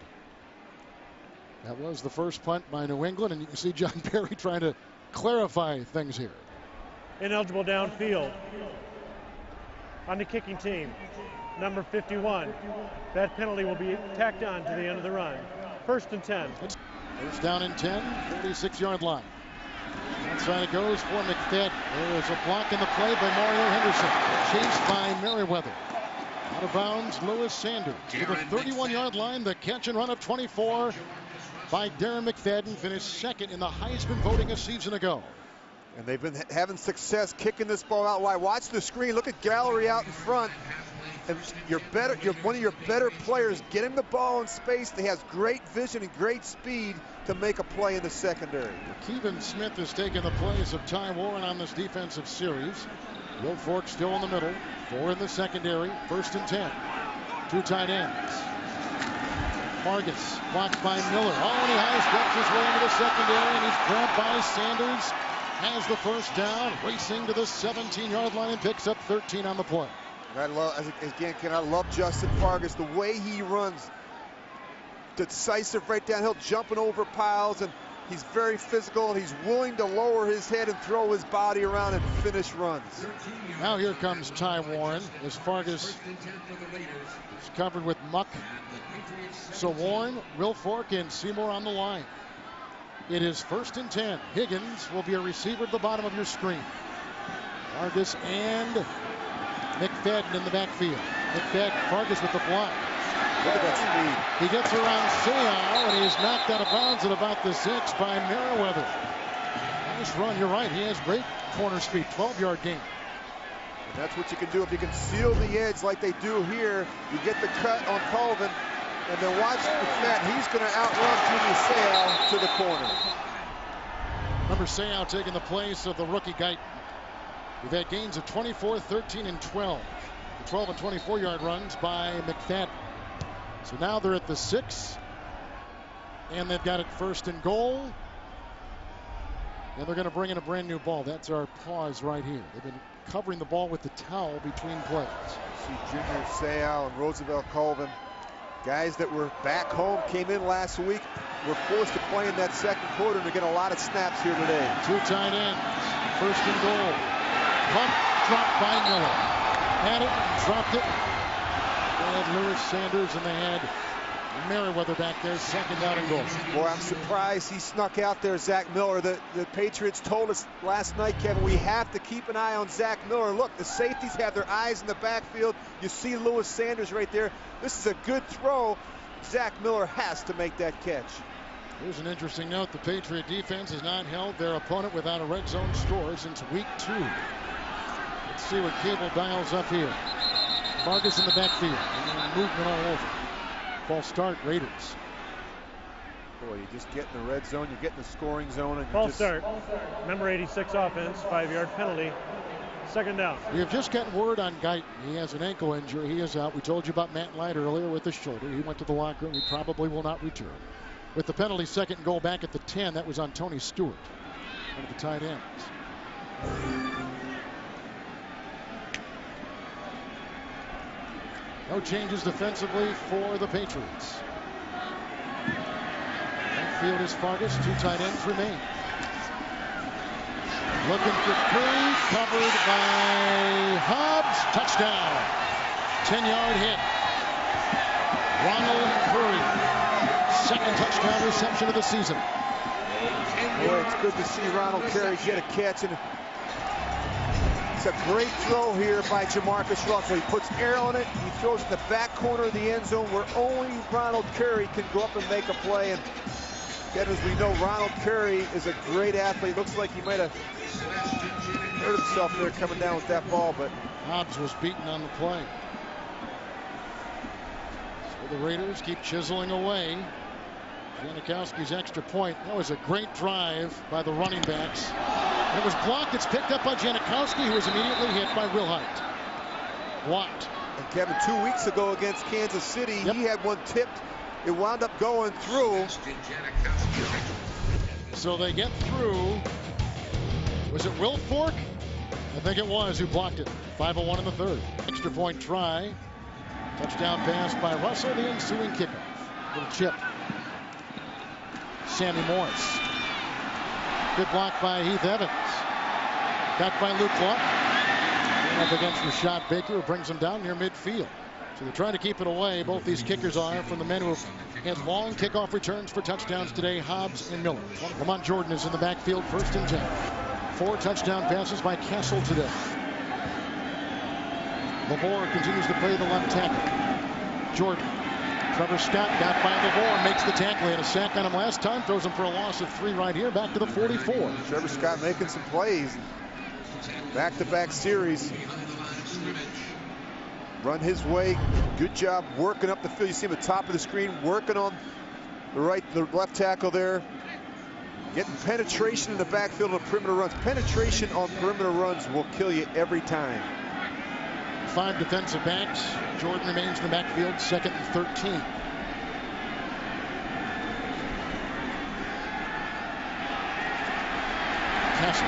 That was the first punt by New England, and you can see John Perry trying to clarify things here. Ineligible downfield on the kicking team, number 51. That penalty will be tacked on to the end of the run. 1st and 10. First down and 10, 36-yard line. Outside it goes for McFadden. There is a block in the play by Mario Henderson. Chased by Merriweather. Out of bounds, Lewis Sanders. To the 31-yard line, the catch and run of 24 by Darren McFadden. Finished second in the Heisman voting a season ago. And they've been having success kicking this ball out wide. Watch the screen. Look at Gallery out in front. And you're one of your better players. Get him the ball in space. He has great vision and great speed to make a play in the secondary. Keevan Smith has taken the place of Ty Warren on this defensive series. Will Fork still in the middle. 4 in the secondary. 1st and 10. 2 tight ends. Vargas blocked by Miller. Oh, and he high-steps his way into the secondary, and he's grabbed by Sanders. Has the first down, racing to the 17-yard line and picks up 13 on the play. I love Justin Vargas, the way he runs. Decisive right downhill, jumping over piles, and he's very physical, and he's willing to lower his head and throw his body around and finish runs. Now here comes Ty Warren as Vargas is covered with muck. So Warren, Will Fork, and Seymour on the line. It is 1st and 10. Higgins will be a receiver at the bottom of your screen. Vargas and McFadden in the backfield. McFadden, Vargas with the block. Look at that speed. He gets around Seau, and he's knocked out of bounds at about the 6 by Merriweather. Nice run. You're right. He has great corner speed. 12-yard gain. And that's what you can do. If you can seal the edge like they do here, you get the cut on Colvin. And then watch McFadden. He's going to outrun Junior Seau to the corner. Remember, Seau taking the place of the rookie Guyton. We've had gains of 24, 13, and 12. The 12 and 24-yard runs by McFadden. So now they're at the 6. And they've got it 1st and goal. And they're going to bring in a brand new ball. That's our pause right here. They've been covering the ball with the towel between plays. See Junior Seau and Roosevelt Colvin. Guys that were back home, came in last week, were forced to play in that second quarter to get a lot of snaps here today. 2 tight ends, 1st and goal. Punt dropped by Miller. Had it, dropped it. They had Lewis Sanders, and they had Merriweather back there, 2nd down and goal. Boy, I'm surprised he snuck out there, Zach Miller. The Patriots told us last night, Kevin, we have to keep an eye on Zach Miller. Look, the safeties have their eyes in the backfield. You see Lewis Sanders right there. This is a good throw. Zach Miller has to make that catch. Here's an interesting note. The Patriot defense has not held their opponent without a red zone score since week 2. Let's see what Cable dials up here. Vargas in the backfield. And movement all over. False start, Raiders. Boy, you just get in the red zone, you get in the scoring zone, and false start. Number 86 offense, 5-yard penalty. 2nd down. We have just gotten word on Guyton. He has an ankle injury. He is out. We told you about Matt Light earlier with the shoulder. He went to the locker room. He probably will not return. With the penalty, 2nd and goal back at the 10. That was on Tony Stewart, one of the tight ends. No changes defensively for the Patriots. Field is Vargas. 2 tight ends remain. Looking for Curry, covered by Hobbs. Touchdown. 10-yard hit. Ronald Curry. 2nd touchdown reception of the season. Boy, it's good to see Ronald Curry get a catch. And it's a great throw here by Jamarcus Russell. He puts air on it. He throws it in the back corner of the end zone where only Ronald Curry can go up and make a play. And as we know, Ronald Curry is a great athlete. Looks like he might have hurt himself there coming down with that ball, but Hobbs was beaten on the play. So the Raiders keep chiseling away. Janikowski's extra point. That was a great drive by the running backs. It was blocked. It's picked up by Janikowski, who was immediately hit by Wilhite. Watt. And Kevin, 2 weeks ago against Kansas City, he had one tipped. It wound up going through. So they get through. Was it Will Fork? I think it was who blocked it. 5:01 in the third. Extra point try. Touchdown pass by Russell. The ensuing kickoff. Little chip. Sammy Morris. Good block by Heath Evans. Got by Luke Clark. Up against Rashad Baker, who brings him down near midfield. So they're trying to keep it away. Both these kickers are from the men who have had long kickoff returns for touchdowns today, Hobbs and Miller. Lamont Jordan is in the backfield, 1st and 10. 4 touchdown passes by Castle today. LaVore continues to play the left tackle. Jordan. Trevor Scott got by LaVore, makes the tackle. He had a sack on him last time, throws him for a loss of 3 right here, back to the 44. Trevor Scott making some plays. Back-to-back series. Run his way. Good job working up the field. You see him at the top of the screen, working on the left tackle there. Getting penetration in the backfield on perimeter runs. Penetration on perimeter runs will kill you every time. 5 defensive backs. Jordan remains in the backfield, 2nd and 13. Castle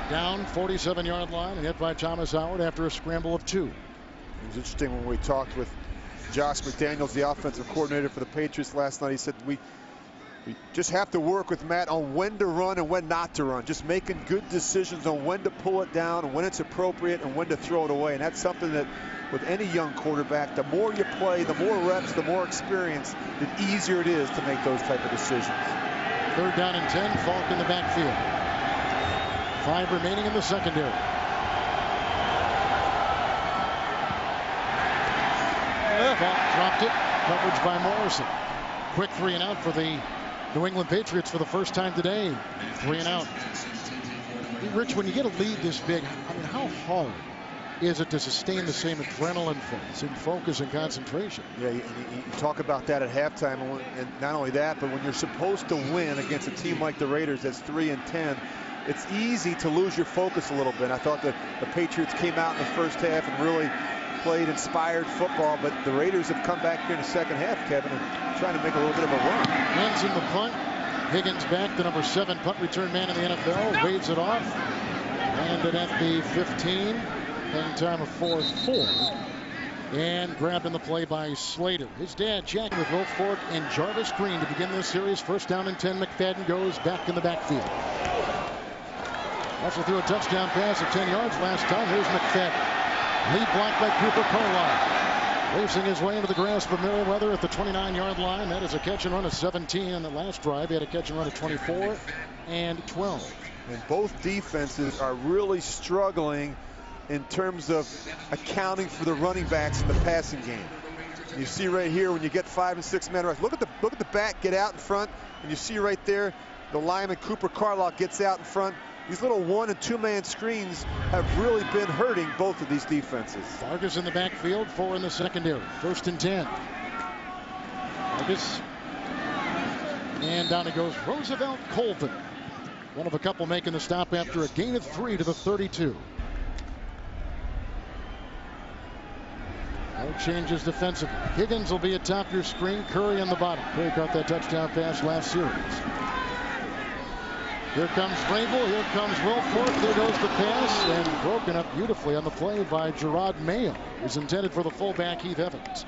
down 47-yard line and hit by Thomas Howard after a scramble of 2. It was interesting when we talked with Josh McDaniels, the offensive coordinator for the Patriots last night. He said we just have to work with Matt on when to run and when not to run. Just making good decisions on when to pull it down and when it's appropriate and when to throw it away. And that's something that with any young quarterback, the more you play, the more reps, the more experience, the easier it is to make those type of decisions. 3rd down and 10, Falk in the backfield. 5 remaining in the secondary. Falk dropped it. Coverage by Morrison. Quick 3 and out for the New England Patriots for the first time today. 3 and out. Rich, when you get a lead this big, I mean, how hard is it to sustain the same adrenaline focus and concentration? Yeah, you talk about that at halftime, and not only that, but when you're supposed to win against a team like the Raiders that's 3 and 10, it's easy to lose your focus a little bit. I thought that the Patriots came out in the first half and really played inspired football, but the Raiders have come back here in the second half, Kevin, and trying to make a little bit of a run. Runs in the punt. Higgins back, the number 7 punt return man in the NFL, waves it off. Landed at the 15. Playing time of 4-4. And grabbed in the play by Slater. His dad, Jack, with Will Fork and Jarvis Green to begin this series. 1st down and 10. McFadden goes back in the backfield. Also threw a touchdown pass at 10 yards last time. Here's McFadden. Lead block by Cooper Carlisle. Racing his way into the grasp of Merriweather at the 29-yard line. That is a catch and run of 17 on the last drive. He had a catch and run of 24 and 12. And both defenses are really struggling in terms of accounting for the running backs in the passing game. You see right here when you get 5 and 6 man rush. Look at the back get out in front, and you see right there the lineman Cooper Carlisle gets out in front. These little 1- and 2-man screens have really been hurting both of these defenses. Vargas in the backfield, 4 in the secondary. 1st and 10. Vargas. And down he goes Roosevelt Colvin. One of a couple making the stop after a gain of 3 to the 32. No changes defensively. Higgins will be atop your screen. Curry on the bottom. Curry caught that touchdown pass last series. Here comes Vrabel. Here comes Will Fork. There goes the pass. And broken up beautifully on the play by Gerard Mayo. It was intended for the fullback Heath Evans.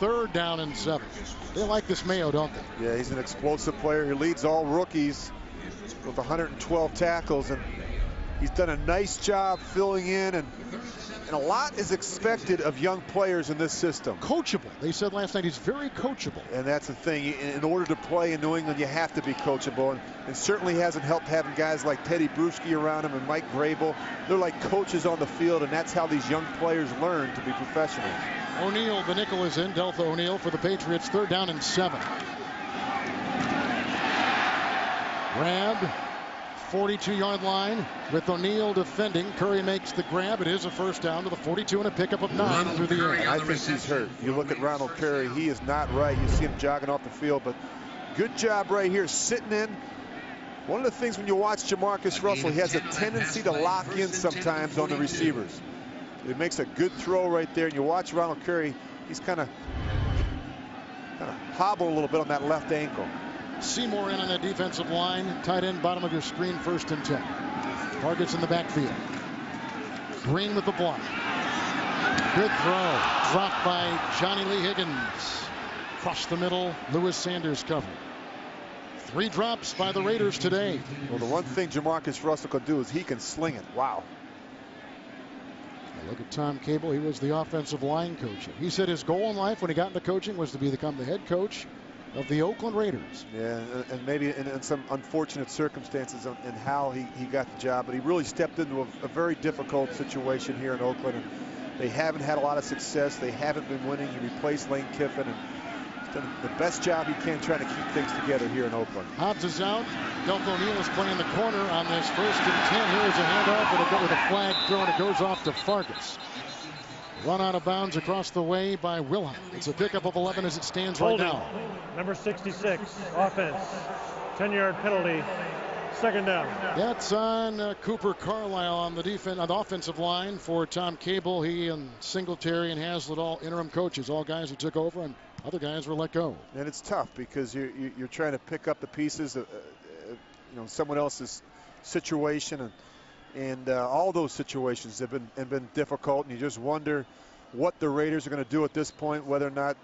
3rd down and 7. They like this Mayo, don't they? Yeah, he's an explosive player. He leads all rookies with 112 tackles. And he's done a nice job filling in. And a lot is expected of young players in this system. Coachable. They said last night he's very coachable. And that's the thing. In order to play in New England, you have to be coachable. And certainly hasn't helped having guys like Teddy Bruschi around him and Mike Vrabel. They're like coaches on the field, and that's how these young players learn to be professionals. O'Neal, the nickel is in. Deltha O'Neal for the Patriots. 3rd down and 7. Grabbed. 42-yard line with O'Neal defending. Curry makes the grab. It is a 1st down to the 42 and a pickup of 9 through the air. I think he's hurt. You look at Ronald Curry, he is not right. You see him jogging off the field, but good job right here sitting in. One of the things when you watch Jamarcus Russell, he has a tendency to lock in sometimes on the receivers. It makes a good throw right there, and you watch Ronald Curry. He's kind of hobble a little bit on that left ankle. Seymour in on that defensive line. Tight end, bottom of your screen, 1st and 10. Targets in the backfield. Green with the block. Good throw. Dropped by Johnny Lee Higgins. Across the middle, Lewis Sanders covered. 3 drops by the Raiders today. Well, the one thing Jamarcus Russell can do is he can sling it. Wow. Look at Tom Cable. He was the offensive line coach. He said his goal in life when he got into coaching was to become the head coach of the Oakland Raiders. Yeah, and maybe in some unfortunate circumstances in how he got the job, but he really stepped into a very difficult situation here in Oakland. And they haven't had a lot of success. They haven't been winning. He replaced Lane Kiffin, and he's done the best job he can trying to keep things together here in Oakland. Hobbs is out. Delco O'Neal is playing the corner on this 1st and 10. Here's a handoff. It'll go with a flag thrown. It goes off to Fargas. Run out of bounds across the way by Wilhite. It's a pickup of 11 as it stands right now. Number 66, offense. 10-yard penalty. 2nd down. That's on Cooper Carlisle on the offensive line for Tom Cable. He and Singletary and Haslett, all interim coaches, all guys who took over, and other guys were let go. And it's tough because you're trying to pick up the pieces of someone else's situation, and all those situations have been difficult, and you just wonder what the Raiders are going to do at this point, whether or not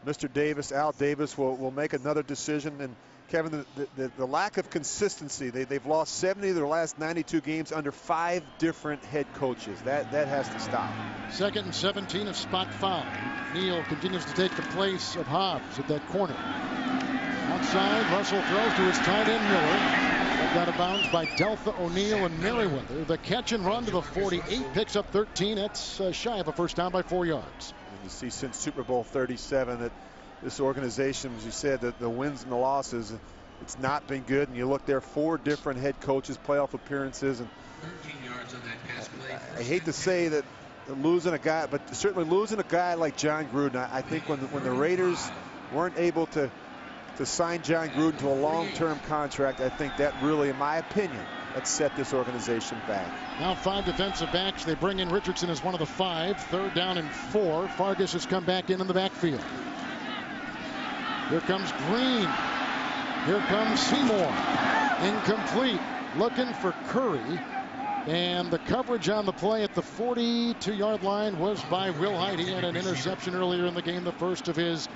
Mr. Davis, Al Davis, will make another decision. And Kevin, the lack of consistency, they've lost 70 of their last 92 games under 5 different head coaches. That has to stop. 2nd and 17, a spot foul. Neal continues to take the place of Hobbs at that corner. Outside, Russell throws to his tight end Miller. Out of bounds by Deltha, O'Neal, and Merriweather. The catch and run to the 48, picks up 13. That's shy of a 1st down by 4 yards. And you see since Super Bowl 37 that this organization, as you said, the wins and the losses, it's not been good. And you look there, 4 different head coaches, playoff appearances, and 13 yards on that pass play. I hate to say that losing a guy, but certainly losing a guy like John Gruden. I think when the Raiders weren't able to sign John Gruden to a long-term contract, I think that really, in my opinion, that set this organization back. Now 5 defensive backs. They bring in Richardson as one of the 5. 3rd down and 4. Fargas has come back in the backfield. Here comes Green. Here comes Seymour. Incomplete. Looking for Curry. And the coverage on the play at the 42-yard line was by Wilhite. He had an interception earlier in the game, the first of his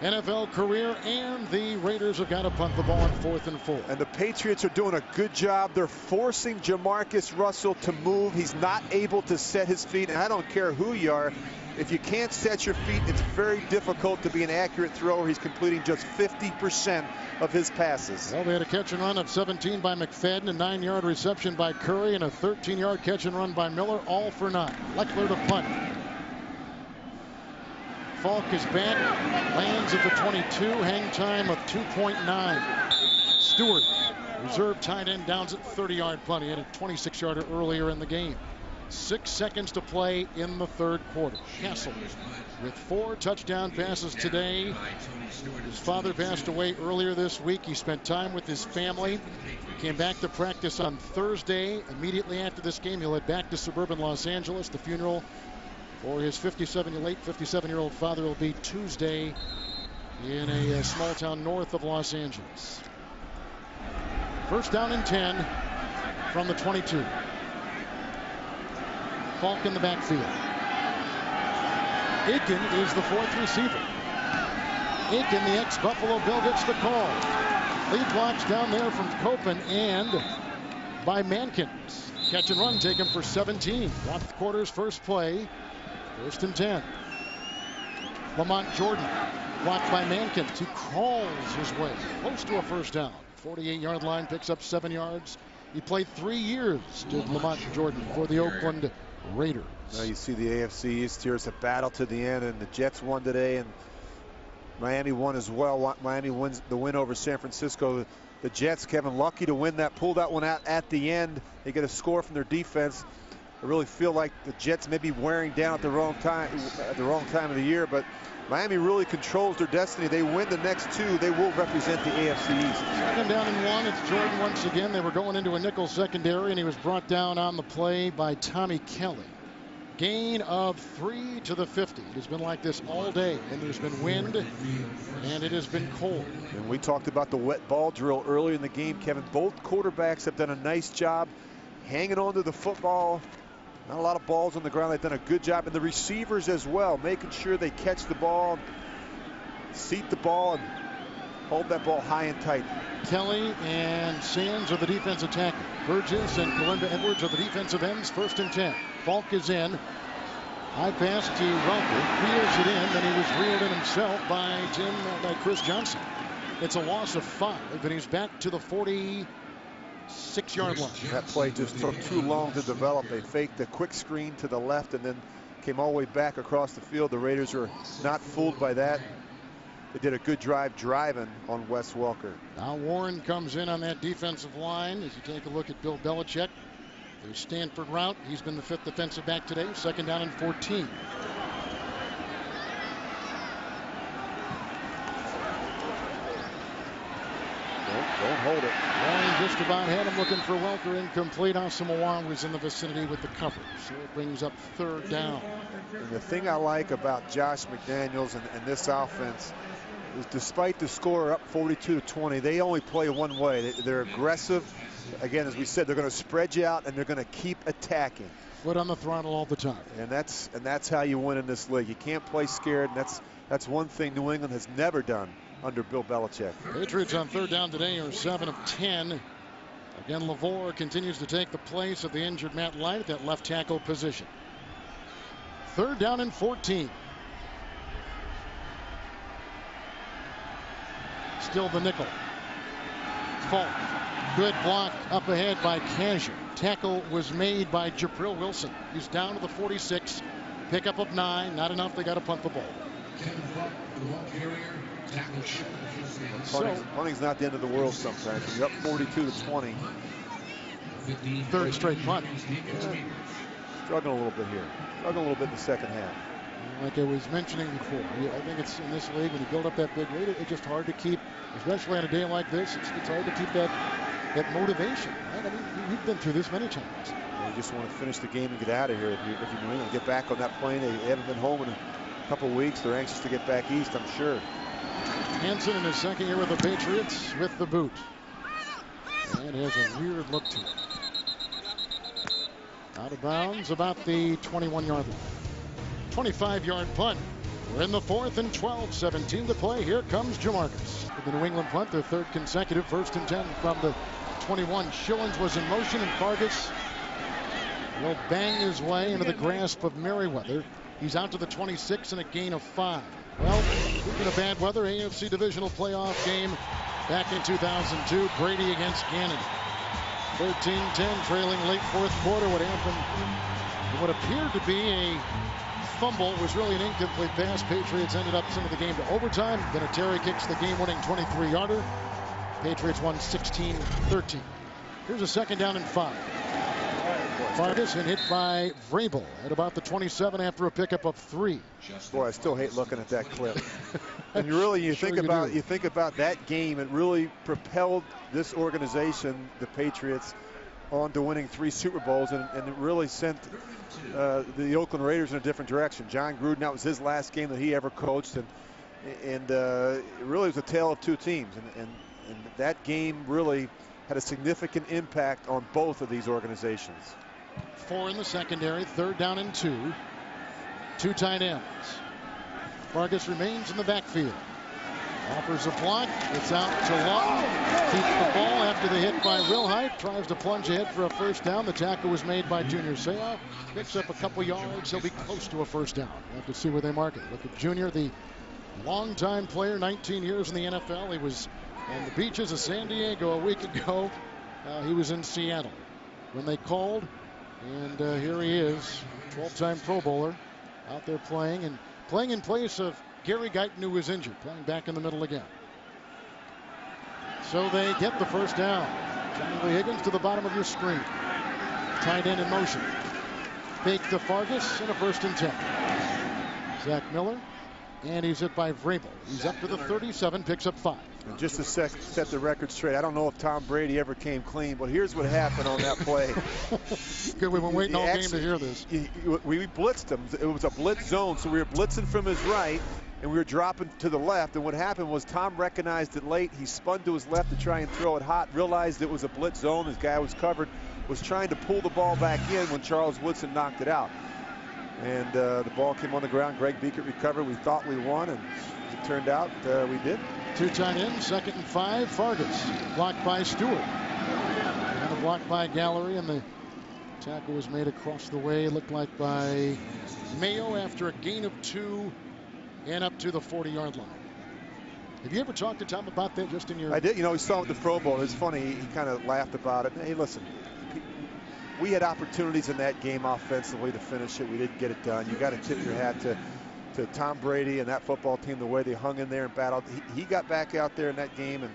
NFL career, and the Raiders have got to punt the ball on 4th and 4. And the Patriots are doing a good job. They're forcing Jamarcus Russell to move. He's not able to set his feet, and I don't care who you are. If you can't set your feet, it's very difficult to be an accurate thrower. He's completing just 50% of his passes. Well, they had a catch and run of 17 by McFadden, a 9-yard reception by Curry, and a 13-yard catch and run by Miller, all for 9. Leckler to punt. Falk is back, lands at the 22, hang time of 2.9. Stewart, reserve tight end, downs at 30-yard punt. He had a 26-yarder earlier in the game. 6 seconds to play in the 3rd quarter. Castle with 4 touchdown passes today. His father passed away earlier this week. He spent time with his family. Came back to practice on Thursday. Immediately after this game, he'll head back to suburban Los Angeles. The funeral for his late 57-year-old father will be Tuesday in a small town north of Los Angeles. 1st down and 10 from the 22. Falk in the backfield. Aiken is the 4th receiver. Aiken, the ex-Buffalo Bill, gets the call. Lead blocks down there from Copen and by Mankins. Catch and run taken for 17. 4th quarter's first play. 1st and 10. Lamont Jordan blocked by Mankins. He crawls his way close to a 1st down. 48-yard line, picks up 7 yards. He played 3 years, did Lamont Jordan, for the Oakland Raiders. Now you see the AFC East here. It's a battle to the end, and the Jets won today, and Miami won as well. Miami wins the win over San Francisco. The Jets, Kevin, lucky to win that, pulled that one out at the end. They get a score from their defense. I really feel like the Jets may be wearing down at the wrong time of the year, but Miami really controls their destiny. They win the next 2, they will represent the AFC East. 2nd down and 1. It's Jordan once again. They were going into a nickel secondary, and he was brought down on the play by Tommy Kelly. gain of 3 to the 50. It has been like this all day, and there's been wind, and it has been cold. And we talked about the wet ball drill earlier in the game, Kevin. Both quarterbacks have done a nice job hanging on to the football. Not a lot of balls on the ground. They've done a good job. And the receivers as well, making sure they catch the ball, seat the ball, and hold that ball high and tight. Kelly and Sands are the defensive tackle. Burgess and Galinda Edwards are the defensive ends. 1st and 10. Falk is in. High pass to Welker. Wheels it in. Then he was reeled in himself by Chris Johnson. It's a loss of 5, and he's back to the 46-yard line. That play just took too long to develop. They faked a quick screen to the left and then came all the way back across the field. The Raiders were not fooled by that. They did a good drive driving on Wes Welker. Now Warren comes in on that defensive line. As you take a look at Bill Belichick, there's Stanford route. He's been the 5th defensive back today. 2nd down and 14. Don't hold it. Warren just about had him looking for Welker. Incomplete. Asamoah was in the vicinity with the cover. So it brings up 3rd down. And the thing I like about Josh McDaniels and this offense is, despite the score up 42-20, they only play one way. They're aggressive. Again, as we said, they're going to spread you out and they're going to keep attacking. Foot on the throttle all the time. And that's how you win in this league. You can't play scared, and that's one thing New England has never done under Bill Belichick. Patriots on 3rd down today are 7 of 10. Again, LaVore continues to take the place of the injured Matt Light at that left tackle position. 3rd down and 14. Still the nickel. Falk. Good block up ahead by Casher. Tackle was made by Jabril Wilson. He's down to the 46. Pickup of 9. Not enough. They got to punt the ball. Punting's not the end of the world sometimes. When you're up 42-20. 3rd straight punt. Yeah. Struggling a little bit here. Struggling a little bit in the 2nd half. Like I was mentioning before, I think it's in this league, when you build up that big lead, it's just hard to keep, especially on a day like this, it's hard to keep that motivation. Right? I mean, we've been through this many times. You just want to finish the game and get out of here if you're New England. Get back on that plane. They haven't been home in a couple of weeks. They're anxious to get back east, I'm sure. Hansen in his 2nd year with the Patriots with the boot. And has a weird look to it. Out of bounds about the 21-yard line. 25-yard punt. We're in the 4th and 12. 17 to play. Here comes Jamarcus. With the New England punt, their 3rd consecutive. 1st and 10 from the 21. Schillens was in motion, and Fargas will bang his way into the grasp of Merriweather. He's out to the 26 and a gain of 5. Well, speaking of bad weather, AFC divisional playoff game back in 2002. Brady against Gannon. 13-10, trailing late 4th quarter. What happened? What appeared to be a fumble was really an incomplete pass. Patriots ended up sending the game to overtime. Vinatieri kicks the game-winning 23-yarder. Patriots won 16-13. Here's a 2nd down and 5. Fargas and hit by Vrabel at about the 27 after a pickup of 3. Boy, I still hate looking at that clip. And you think about that game. It really propelled this organization, the Patriots, on to winning 3 Super Bowls, and it really sent the Oakland Raiders in a different direction. John Gruden, that was his last game that he ever coached, and it really was a tale of 2 teams, and that game really had a significant impact on both of these organizations. 4 in the secondary. 3rd down and 2. 2 tight ends. Fargas remains in the backfield. Offers a block. It's out to Long. Keeps the ball after the hit by Wilhite. Tries to plunge ahead for a 1st down. The tackle was made by Junior Seau. Picks up a couple yards. He'll be close to a 1st down. We'll have to see where they mark it. Look at Junior, the longtime player, 19 years in the NFL. He was on the beaches of San Diego a week ago. He was in Seattle when they called. And here he is, 12-time Pro Bowler, out there playing in place of Gary Guyton, who was injured, playing back in the middle again. So they get the 1st down. Johnny Lee Higgins to the bottom of your screen. Tight end in motion. Fake to Fargas and a 1st and 10. Zach Miller, and he's hit by Vrabel. He's up to the 37, picks up 5. And just to set the record straight, I don't know if Tom Brady ever came clean, but here's what happened on that play. Good, we've been waiting all game to hear this. We blitzed him. It was a blitz zone, so we were blitzing from his right, and we were dropping to the left. And what happened was Tom recognized it late. He spun to his left to try and throw it hot, realized it was a blitz zone. His guy was covered, was trying to pull the ball back in when Charles Woodson knocked it out. And the ball came on the ground. Greg Beekert recovered. We thought we won, and as it turned out, we did. 2 tight ends, 2nd and 5. Fargas blocked by Stewart. And a block by Gallery, and the tackle was made across the way. It looked like by Mayo after a gain of 2 and up to the 40-yard line. Have you ever talked to Tom about that just in your... I did. You know, he saw it at the Pro Bowl. It's funny. He kind of laughed about it. Hey, listen, we had opportunities in that game offensively to finish it. We didn't get it done. You got to tip your hat to Tom Brady and that football team, the way they hung in there and battled. He got back out there in that game and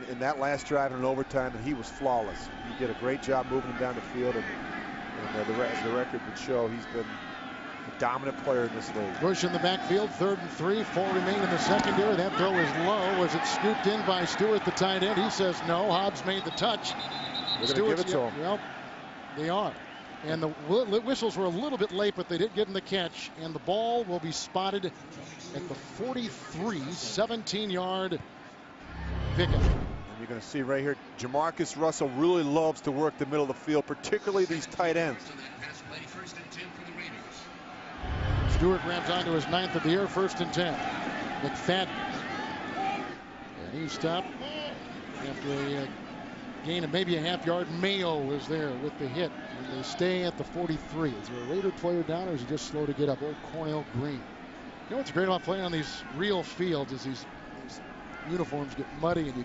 in that last drive in overtime, and he was flawless. He did a great job moving him down the field, and the record would show he's been a dominant player in this league. Bush in the backfield, 3rd and 3. 4 remain in the secondary. That throw is low. Was it scooped in by Stewart, the tight end? He says no. Hobbs made the touch. They're going to give it to him. Well, they are. And the whistles were a little bit late, but they did get in the catch. And the ball will be spotted at the 43, 17-yard pickup. And you're going to see right here, Jamarcus Russell really loves to work the middle of the field, particularly these tight ends. Stewart grabs onto his 9th of the year, 1st and 10. McFadden. And he stopped after a gain of maybe a half-yard. Mayo was there with the hit. And they stay at the 43. Is there a Raider player down, or is he just slow to get up? Old Cornell Green. You know what's great about playing on these real fields is these uniforms get muddy, and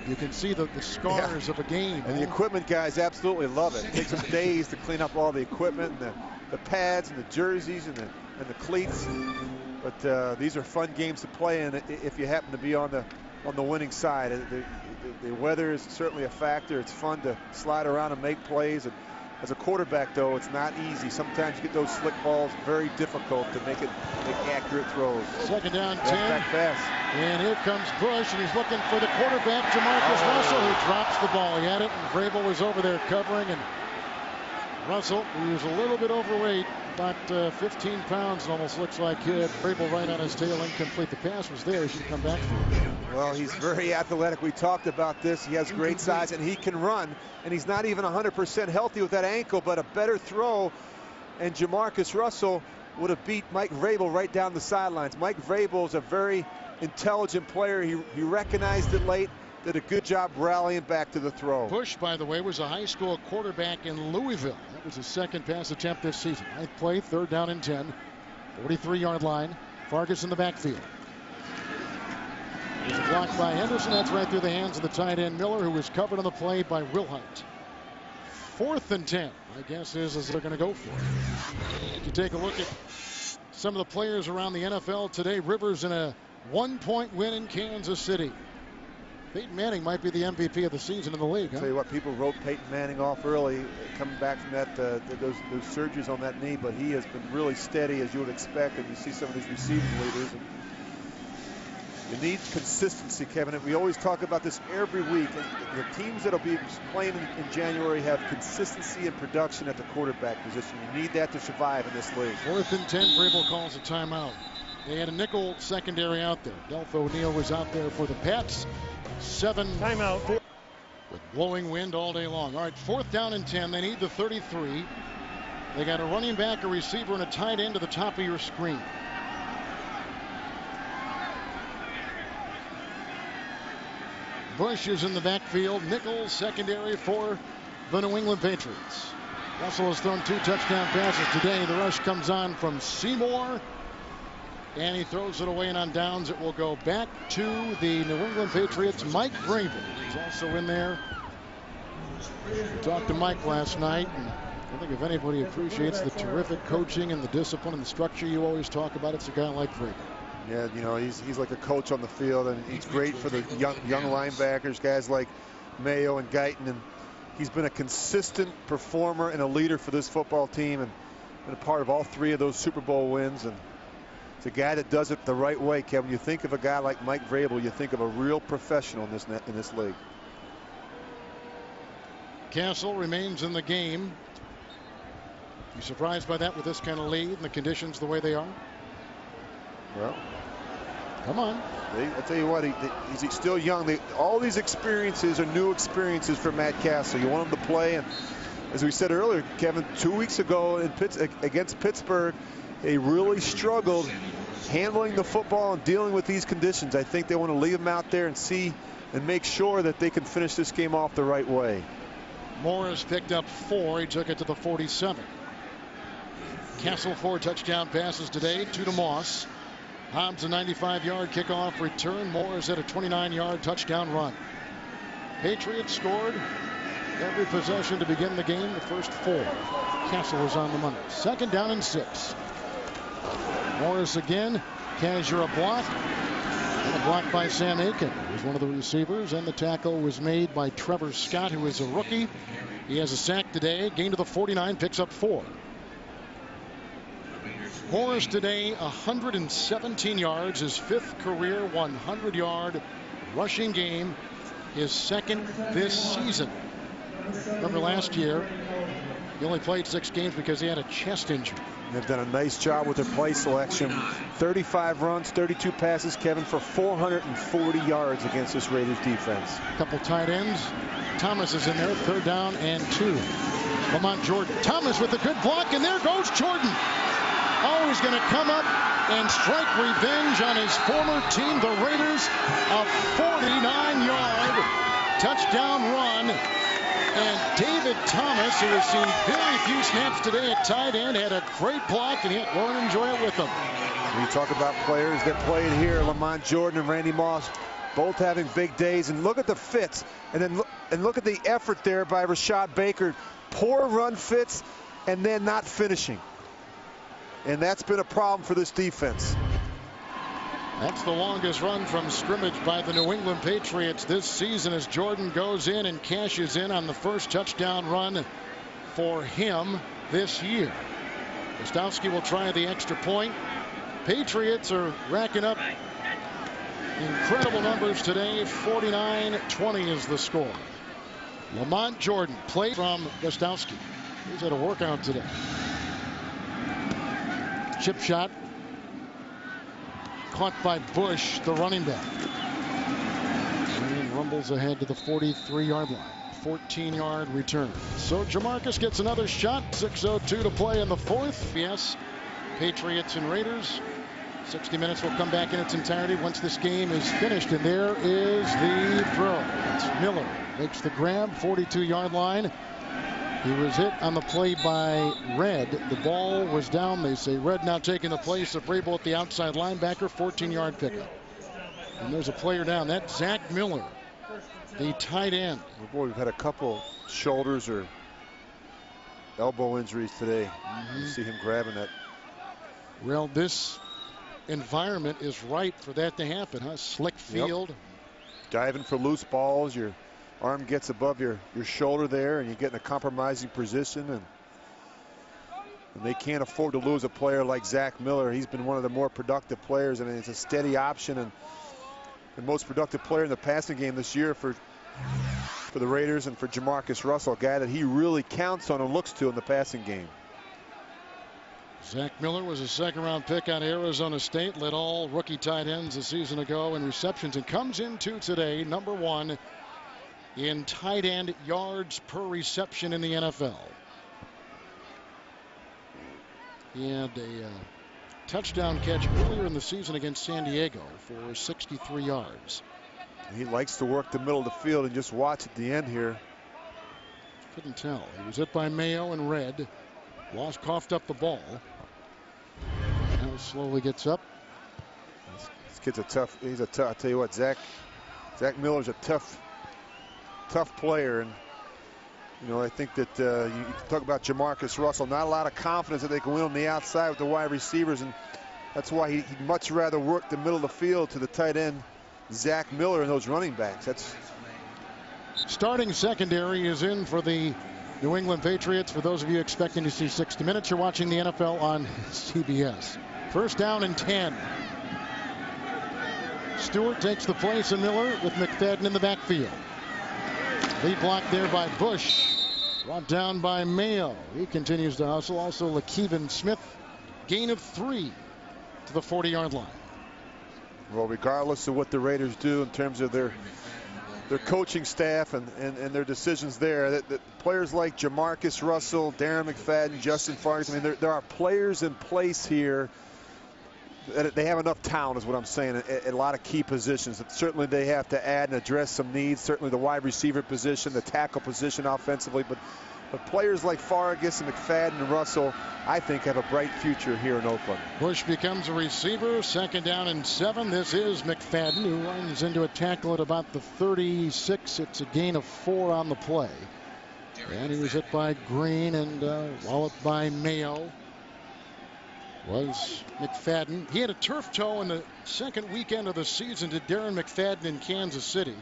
you can see the scars of a game. And the equipment guys absolutely love it. It takes them days to clean up all the equipment and the pads and the jerseys and the cleats. But these are fun games to play in if you happen to be on the winning side. The weather is certainly a factor. It's fun to slide around and make plays. And as a quarterback, though, it's not easy. Sometimes you get those slick balls, very difficult to make accurate throws. 2nd down, 10. Back fast. And here comes Bush, and he's looking for the quarterback, Jamarcus Russell, who drops the ball. He had it, and Vrabel was over there covering. And Russell, who was a little bit overweight, about 15 pounds, it almost looks like, hit Vrabel right on his tail, incomplete. The pass was there. He should come back for it. Well, he's very athletic. We talked about this. He has great size, and he can run. And he's not even 100% healthy with that ankle, but a better throw. And Jamarcus Russell would have beat Mike Vrabel right down the sidelines. Mike Vrabel is a very intelligent player. He recognized it late, did a good job rallying back to the throw. Bush, by the way, was a high school quarterback in Louisville. That was his 2nd pass attempt this season. 9th play, 3rd down and 10. 43-yard line. Fargas in the backfield. It's blocked by Henderson. That's right through the hands of the tight end Miller, who was covered on the play by Wilhite. 4th and 10. My guess is they're going to go for it. If you take a look at some of the players around the NFL today, Rivers in a 1-point win in Kansas City. Peyton Manning might be the MVP of the season in the league. I'll tell you what, people wrote Peyton Manning off early, coming back from that those surgeries on that knee, but he has been really steady, as you would expect, and you see some of these receiving leaders. And you need consistency, Kevin. And we always talk about this every week. And the teams that'll be playing in January have consistency and production at the quarterback position. You need that to survive in this league. 4th and 10. Vrabel calls a timeout. They had a nickel secondary out there. Delph O'Neal was out there for the Pats. 7 timeout with blowing wind all day long. All right, 4th down and 10. They need the 33. They got a running back, a receiver, and a tight end to the top of your screen. Bush is in the backfield. Nickel secondary for the New England Patriots. Russell has thrown 2 touchdown passes today. The rush comes on from Seymour, and he throws it away, and on downs it will go back to the New England Patriots. Mike Vrabel is also in there. We talked to Mike last night, and I think if anybody appreciates the terrific coaching and the discipline and the structure you always talk about, it's a guy like Vrabel. Yeah, you know, he's like a coach on the field, and he's great for the young linebackers, guys like Mayo and Guyton, and he's been a consistent performer and a leader for this football team, and been a part of all 3 of those Super Bowl wins. And It's a guy that does it the right way, Kevin. You think of a guy like Mike Vrabel, you think of a real professional in this league. Castle remains in the game. You surprised by that with this kind of lead and the conditions the way they are? Well, come on. I tell you what, he's still young. All these experiences are new experiences for Matt Castle. You want him to play, and as we said earlier, Kevin, 2 weeks ago against Pittsburgh, they really struggled handling the football and dealing with these conditions. I think they want to leave him out there and see and make sure that they can finish this game off the right way. Morris picked up 4. He took it to the 47. Castle 4 touchdown passes today, 2 to Moss. Hobbs a 95-yard kickoff return. Morris had a 29-yard touchdown run. Patriots scored every possession to begin the game, the first 4. Castle was on the money. 2nd down and 6. Morris again. Kazure a block. And a block by Sam Aiken, who was one of the receivers, and the tackle was made by Trevor Scott, who is a rookie. He has a sack today. Gain to the 49, picks up 4. Morris today 117 yards, his 5th career 100-yard rushing game, his 2nd this season. Remember last year he only played 6 games because he had a chest injury. They've done a nice job with their play selection. 35 runs, 32 passes, Kevin, for 440 yards against this Raiders defense. A couple tight ends. Thomas is in there, 3rd down and 2. Lamont Jordan. Thomas with a good block, and there goes Jordan. Oh, he's going to come up and strike revenge on his former team, the Raiders. A 49-yard touchdown run. And David Thomas, who has seen very few snaps today at tight end, had a great block, and he'll enjoy it with them. We talk about players that played here, Lamont Jordan and Randy Moss, both having big days. And look at the fits, and then look at the effort there by Rashad Baker. Poor run fits, and then not finishing. And that's been a problem for this defense. That's the longest run from scrimmage by the New England Patriots this season, as Jordan goes in and cashes in on the first touchdown run for him this year. Gostowski will try the extra point. Patriots are racking up incredible numbers today. 49-20 is the score. Lamont Jordan played from Gostowski. He's had a workout today. Chip shot. Caught by Bush, the running back. And rumbles ahead to the 43-yard line. 14-yard return. So Jamarcus gets another shot. 6:02 to play in the 4th. Yes, Patriots and Raiders. 60 minutes will come back in its entirety once this game is finished. And there is the throw. It's Miller. Makes the grab, 42-yard line. He was hit on the play by Red. The ball was down, they say. Red now taking the place of Vrabel at the outside linebacker. 14-yard pickup. And there's a player down. That's Zach Miller, the tight end. Oh boy, we've had a couple shoulders or elbow injuries today. You see him grabbing that. Well, this environment is ripe for that to happen, huh? Slick field. Yep. Diving for loose balls. Your arm gets above your shoulder there, and you get in a compromising position, and they can't afford to lose a player like Zach Miller. He's been one of the more productive players, and it's a steady option and the most productive player in the passing game this year for the Raiders, and for Jamarcus Russell, a guy that he really counts on and looks to in the passing game. Zach Miller was a 2nd-round pick out of Arizona State, led all rookie tight ends a season ago in receptions, and comes into today number 1 in tight end yards per reception in the NFL. He had a touchdown catch earlier in the season against San Diego for 63 yards. He likes to work the middle of the field and just watch at the end here. Couldn't tell. He was hit by Mayo and Red. Coughed up the ball. Now slowly gets up. This kid's a tough. I tell you what, Zach Miller's a tough player, and you know, I think that you talk about Jamarcus Russell, not a lot of confidence that they can win on the outside with the wide receivers, and that's why he'd much rather work the middle of the field to the tight end Zach Miller and those running backs. That's starting secondary is in for the New England Patriots. For those of you expecting to see 60 minutes, you're watching the NFL on CBS. First down and 10. Stewart takes the place of Miller with McFadden in the backfield. Lead block there by Bush. Brought down by Mayo. He continues to hustle. Also LaKeven Smith. Gain of 3 to the 40-yard line. Well, regardless of what the Raiders do in terms of their coaching staff and their decisions there, that players like Jamarcus Russell, Darren McFadden, Justin Fargas, I mean, there are players in place here that they have enough talent, is what I'm saying, at a lot of key positions. That certainly they have to add and address some needs. Certainly the wide receiver position, the tackle position offensively, but players like Fargas and McFadden and Russell, I think, have a bright future here in Oakland. Bush becomes a receiver. Second down and 7. This is McFadden, who runs into a tackle at about the 36. It's a gain of 4 on the play. And he was hit by Green and walloped by Mayo. Was McFadden. He had a turf toe in the second weekend of the season to Darren McFadden in Kansas City,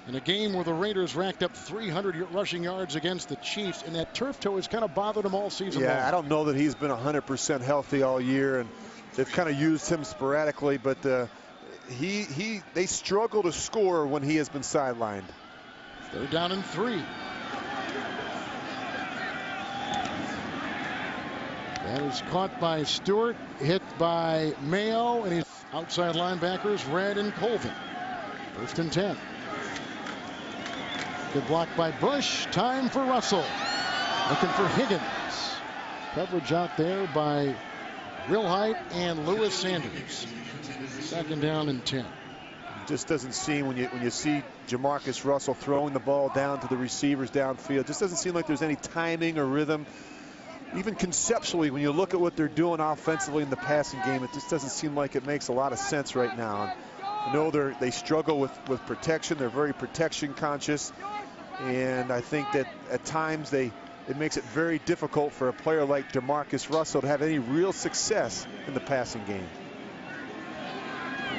in a game where the Raiders racked up 300 rushing yards against the Chiefs, and that turf toe has kind of bothered him all season long. Yeah, I don't know that he's been 100% healthy all year, and they've kind of used him sporadically, but they struggle to score when he has been sidelined. Third down and 3. That is caught by Stewart, hit by Mayo, and he's outside linebackers, Red and Colvin. First and 10. Good block by Bush. Time for Russell. Looking for Higgins. Coverage out there by Wilhite and Lewis Sanders. Second down and 10. Just doesn't seem, when you see Jamarcus Russell throwing the ball down to the receivers downfield, just doesn't seem like there's any timing or rhythm. Even conceptually, when you look at what they're doing offensively in the passing game, it just doesn't seem like it makes a lot of sense right now. I know they struggle with protection. They're very protection conscious, and I think that at times it makes it very difficult for a player like Jamarcus Russell to have any real success in the passing game.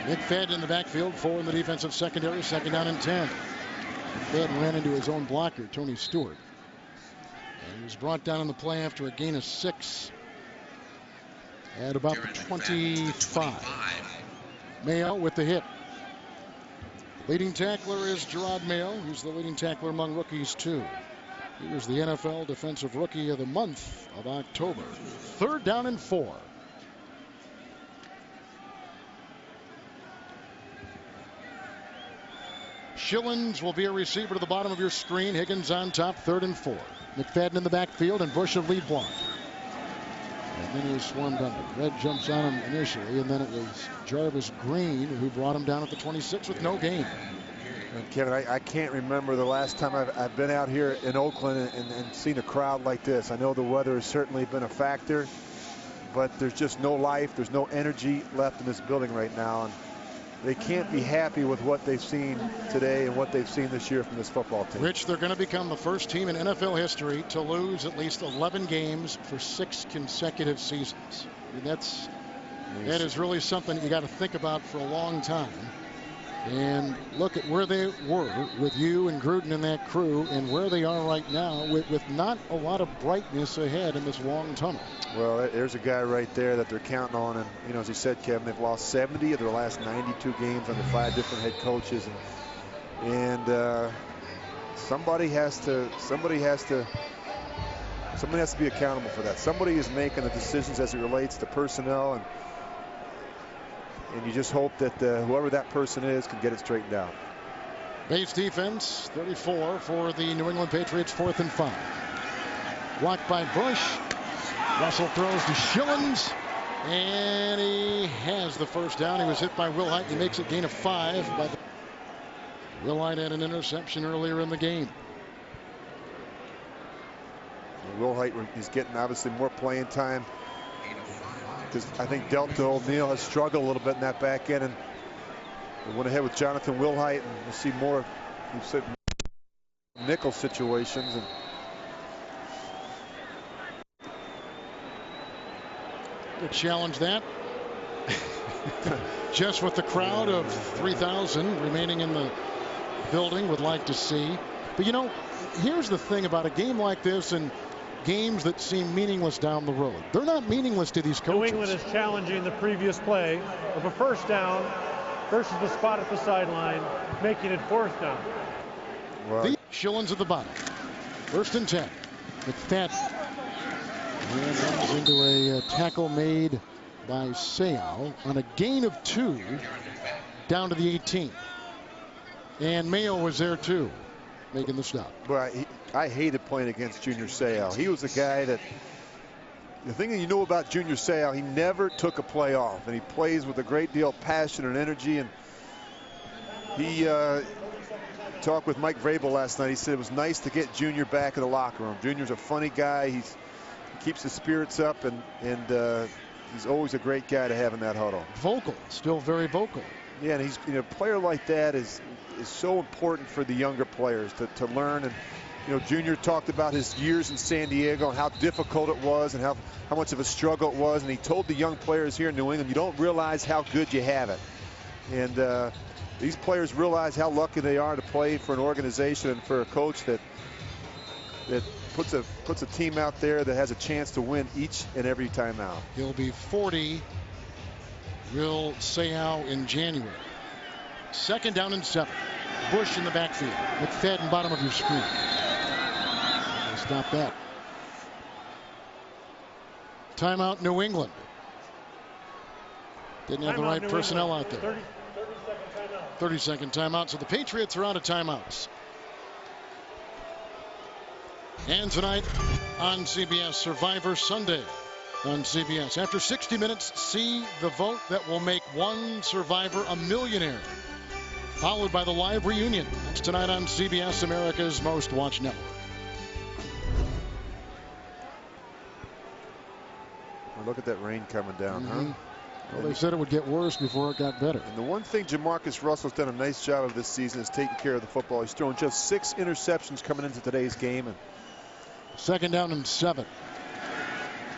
McFadden in the backfield, 4 in the defensive secondary. Second down and 10. McFadden ran into his own blocker, Tony Stewart. And he was brought down on the play after a gain of 6 at about the 25. Mayo with the hit. Leading tackler is Gerard Mayo. He's the leading tackler among rookies, too. He was the NFL Defensive Rookie of the month of October. Third down and 4. Schillens will be a receiver to the bottom of your screen. Higgins on top, 3rd and 4. McFadden in the backfield and Bush a lead block. And then he was swarmed under. Red jumps on him initially, and then it was Jarvis Green who brought him down at the 26 with no gain. And Kevin, I can't remember the last time I've been out here in Oakland and seen a crowd like this. I know the weather has certainly been a factor, but there's just no life. There's no energy left in this building right now. And they can't be happy with what they've seen today and what they've seen this year from this football team. Rich, they're going to become the first team in NFL history to lose at least 11 games for 6 consecutive seasons. I mean, that is really something you got to think about for a long time. And look at where they were with you and Gruden and that crew, and where they are right now with not a lot of brightness ahead in this long tunnel. Well, there's a guy right there that they're counting on, and you know, as you said, Kevin, they've lost 70 of their last 92 games under 5 different head coaches, and somebody has to be accountable for that. Somebody is making the decisions as it relates to personnel, and you just hope that whoever that person is can get it straightened out. Base defense, 34 for the New England Patriots, 4th and 5. Blocked by Bush. Russell throws to Schillens, and he has the first down. He was hit by Wilhite. He makes a gain of 5. Wilhite had an interception earlier in the game. Wilhite is getting obviously more playing time, because I think Delta O'Neal has struggled a little bit in that back end, and we went ahead with Jonathan Wilhite, and we'll see more, you said, nickel situations. And to challenge that. Just what the crowd of 3,000 remaining in the building would like to see. But you know, here's the thing about a game like this, and games that seem meaningless down the road. They're not meaningless to these coaches. New England is challenging the previous play of a first down versus the spot at the sideline, making it fourth down. The Schillens at the bottom. 1st and 10. McFadden. And runs into a tackle made by Seau on a gain of 2 down to the 18. And Mayo was there too, making the stop. Well, I hated playing against Junior Seau. He was a guy that, the thing that you know about Junior Seau, he never took a play off, and he plays with a great deal of passion and energy. And he talked with Mike Vrabel last night. He said it was nice to get Junior back in the locker room. Junior's a funny guy. He keeps the spirits up, and he's always a great guy to have in that huddle. Vocal, still very vocal. Yeah, and he's, a player like that is so important for the younger players to learn. And Junior talked about his years in San Diego and how difficult it was and how much of a struggle it was. And he told the young players here in New England, you don't realize how good you have it. And these players realize how lucky they are to play for an organization and for a coach that puts a team out there that has a chance to win each and every time out. He'll be 40. Will Seau in January. 2nd down and 7. Bush in the backfield. McFadden, bottom of your screen. Stop that. Timeout, New England. Didn't have the right personnel out there. 30-second timeout. So the Patriots are out of timeouts. And tonight on CBS, Survivor Sunday on CBS. After 60 minutes, see the vote that will make one survivor a millionaire. Followed by the live reunion. That's tonight on CBS, America's most watched network. Well, look at that rain coming down, huh? Well, they said it would get worse before it got better. And the one thing Jamarcus Russell's done a nice job of this season is taking care of the football. He's thrown just 6 interceptions coming into today's game. And 2nd down and 7.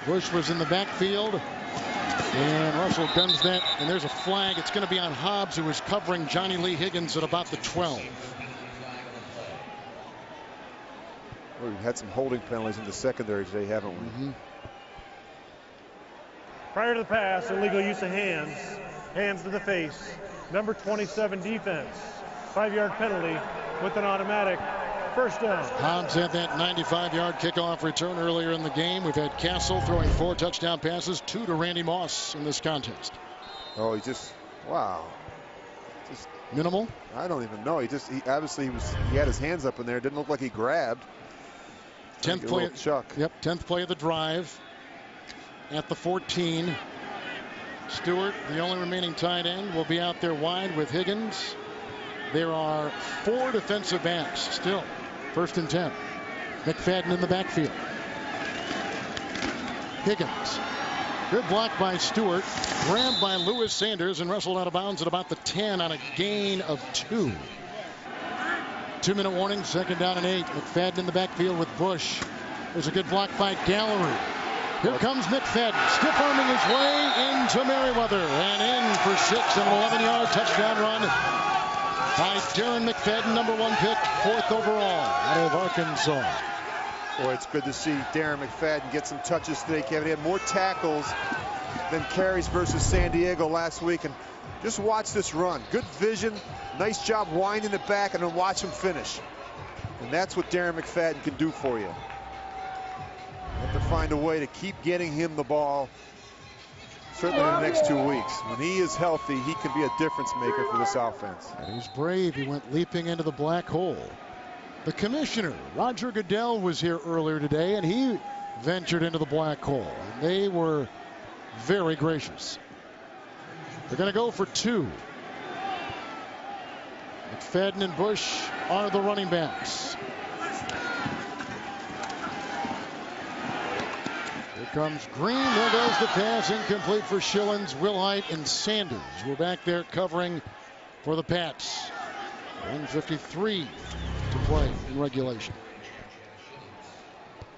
Bush was in the backfield. And Russell guns that, and there's a flag. It's going to be on Hobbs, who is covering Johnny Lee Higgins at about the 12. Well, we've had some holding penalties in the secondary today, haven't we? Prior to the pass, illegal use of hands. Hands to the face. Number 27 defense. 5-yard penalty with an automatic first down. Hobbs had that 95-yard kickoff return earlier in the game. We've had Castle throwing 4 touchdown passes, 2 to Randy Moss in this contest. Oh, he wow. Just minimal. I don't even know. He obviously he had his hands up in there. It didn't look like he grabbed. 10th play. Chuck. Yep, 10th play of the drive. At the 14. Stewart, the only remaining tight end, will be out there wide with Higgins. There are 4 defensive backs still. 1st and 10. McFadden in the backfield. Higgins. Good block by Stewart. Grabbed by Lewis Sanders and wrestled out of bounds at about the 10 on a gain of 2. 2-minute warning. 2nd down and 8. McFadden in the backfield with Bush. There's a good block by Gallery. Here comes McFadden, stiff arming his way into Merriweather and in for 6 and an 11-yard touchdown run by Darren McFadden, number 1 pick, 4th overall out of Arkansas. Boy, it's good to see Darren McFadden get some touches today, Kevin. He had more tackles than carries versus San Diego last week. And just watch this run. Good vision, nice job winding it back, and then watch him finish. And that's what Darren McFadden can do for you. You have to find a way to keep getting him the ball, certainly in the next 2 weeks. When he is healthy, he can be a difference maker for this offense. And he's brave. He went leaping into the black hole. The commissioner, Roger Goodell, was here earlier today, and he ventured into the black hole. And they were very gracious. They're going to go for 2. McFadden and Bush are the running backs. Comes Green. There goes the pass. Incomplete for Schillens, Wilhite, and Sanders. We're back there covering for the Pats. 1:53 to play in regulation.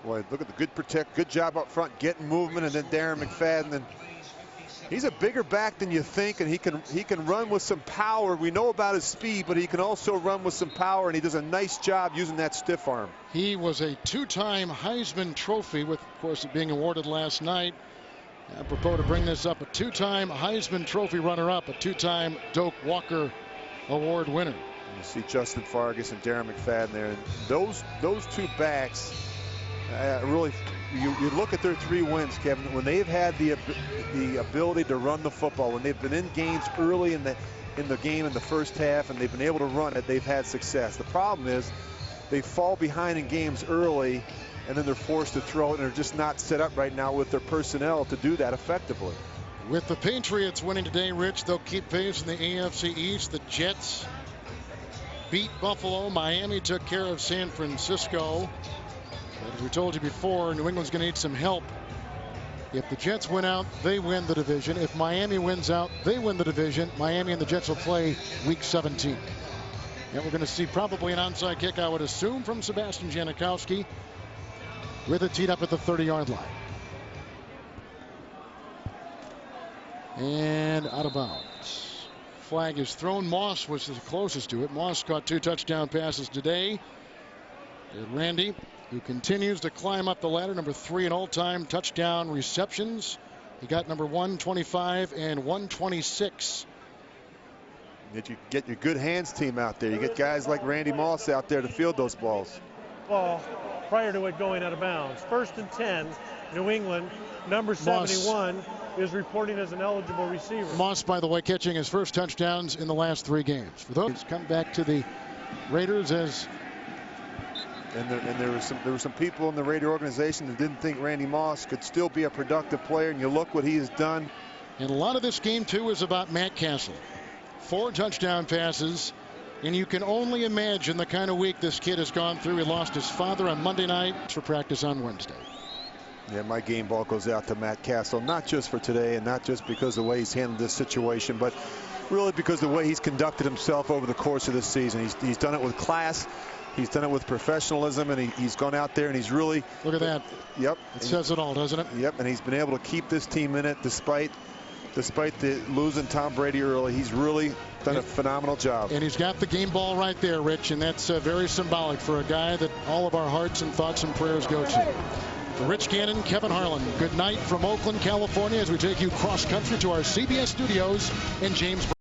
Boy, look at the good job up front, getting movement, and then Darren McFadden. And He's a bigger back than you think, and he can run with some power. We know about his speed, but he can also run with some power, and he does a nice job using that stiff arm. He was a two-time Heisman Trophy, with, of course, it being awarded last night. Apropos to bring this up, a two-time Heisman Trophy runner-up, a two-time Doak Walker Award winner. You see Justin Fargas and Darren McFadden there, and those two backs really. You look at their 3 wins, Kevin, when they've had the ability to run the football, when they've been in games early in the game in the first half and they've been able to run it, they've had success. The problem is they fall behind in games early and then they're forced to throw it, and they're just not set up right now with their personnel to do that effectively. With the Patriots winning today, Rich, they'll keep pace in the AFC East. The Jets beat Buffalo. Miami took care of San Francisco. As we told you before, New England's going to need some help. If the Jets win out, they win the division. If Miami wins out, they win the division. Miami and the Jets will play Week 17. And we're going to see probably an onside kick, I would assume, from Sebastian Janikowski, with it teed up at the 30-yard line. And out of bounds. Flag is thrown. Moss was the closest to it. Moss caught 2 touchdown passes today. And Randy, who continues to climb up the ladder, number 3 in all-time touchdown receptions. He got number 125 and 126. You get your good hands team out there. You get guys like Randy Moss out there to field those balls. Well, prior to it going out of bounds, 1st and 10, New England, number 71 is reporting as an eligible receiver. Moss, by the way, catching his first touchdowns in the last 3 games. For those, come back to the Raiders as. And there were some people in the Raider organization that didn't think Randy Moss could still be a productive player, and you look what he has done. And a lot of this game too is about Matt Castle. 4 touchdown passes, and you can only imagine the kind of week this kid has gone through. He lost his father on Monday night for practice on Wednesday. Yeah, my game ball goes out to Matt Castle, not just for today and not just because of the way he's handled this situation, but really because of the way he's conducted himself over the course of this season. He's done it with class. He's done it with professionalism, and he's gone out there and he's really. Look at that. Yep. It says it all, doesn't it? Yep, and he's been able to keep this team in it despite the losing Tom Brady early. He's really done a phenomenal job. And he's got the game ball right there, Rich, and that's very symbolic for a guy that all of our hearts and thoughts and prayers go to. For Rich Gannon, Kevin Harlan, good night from Oakland, California, as we take you cross country to our CBS studios in James.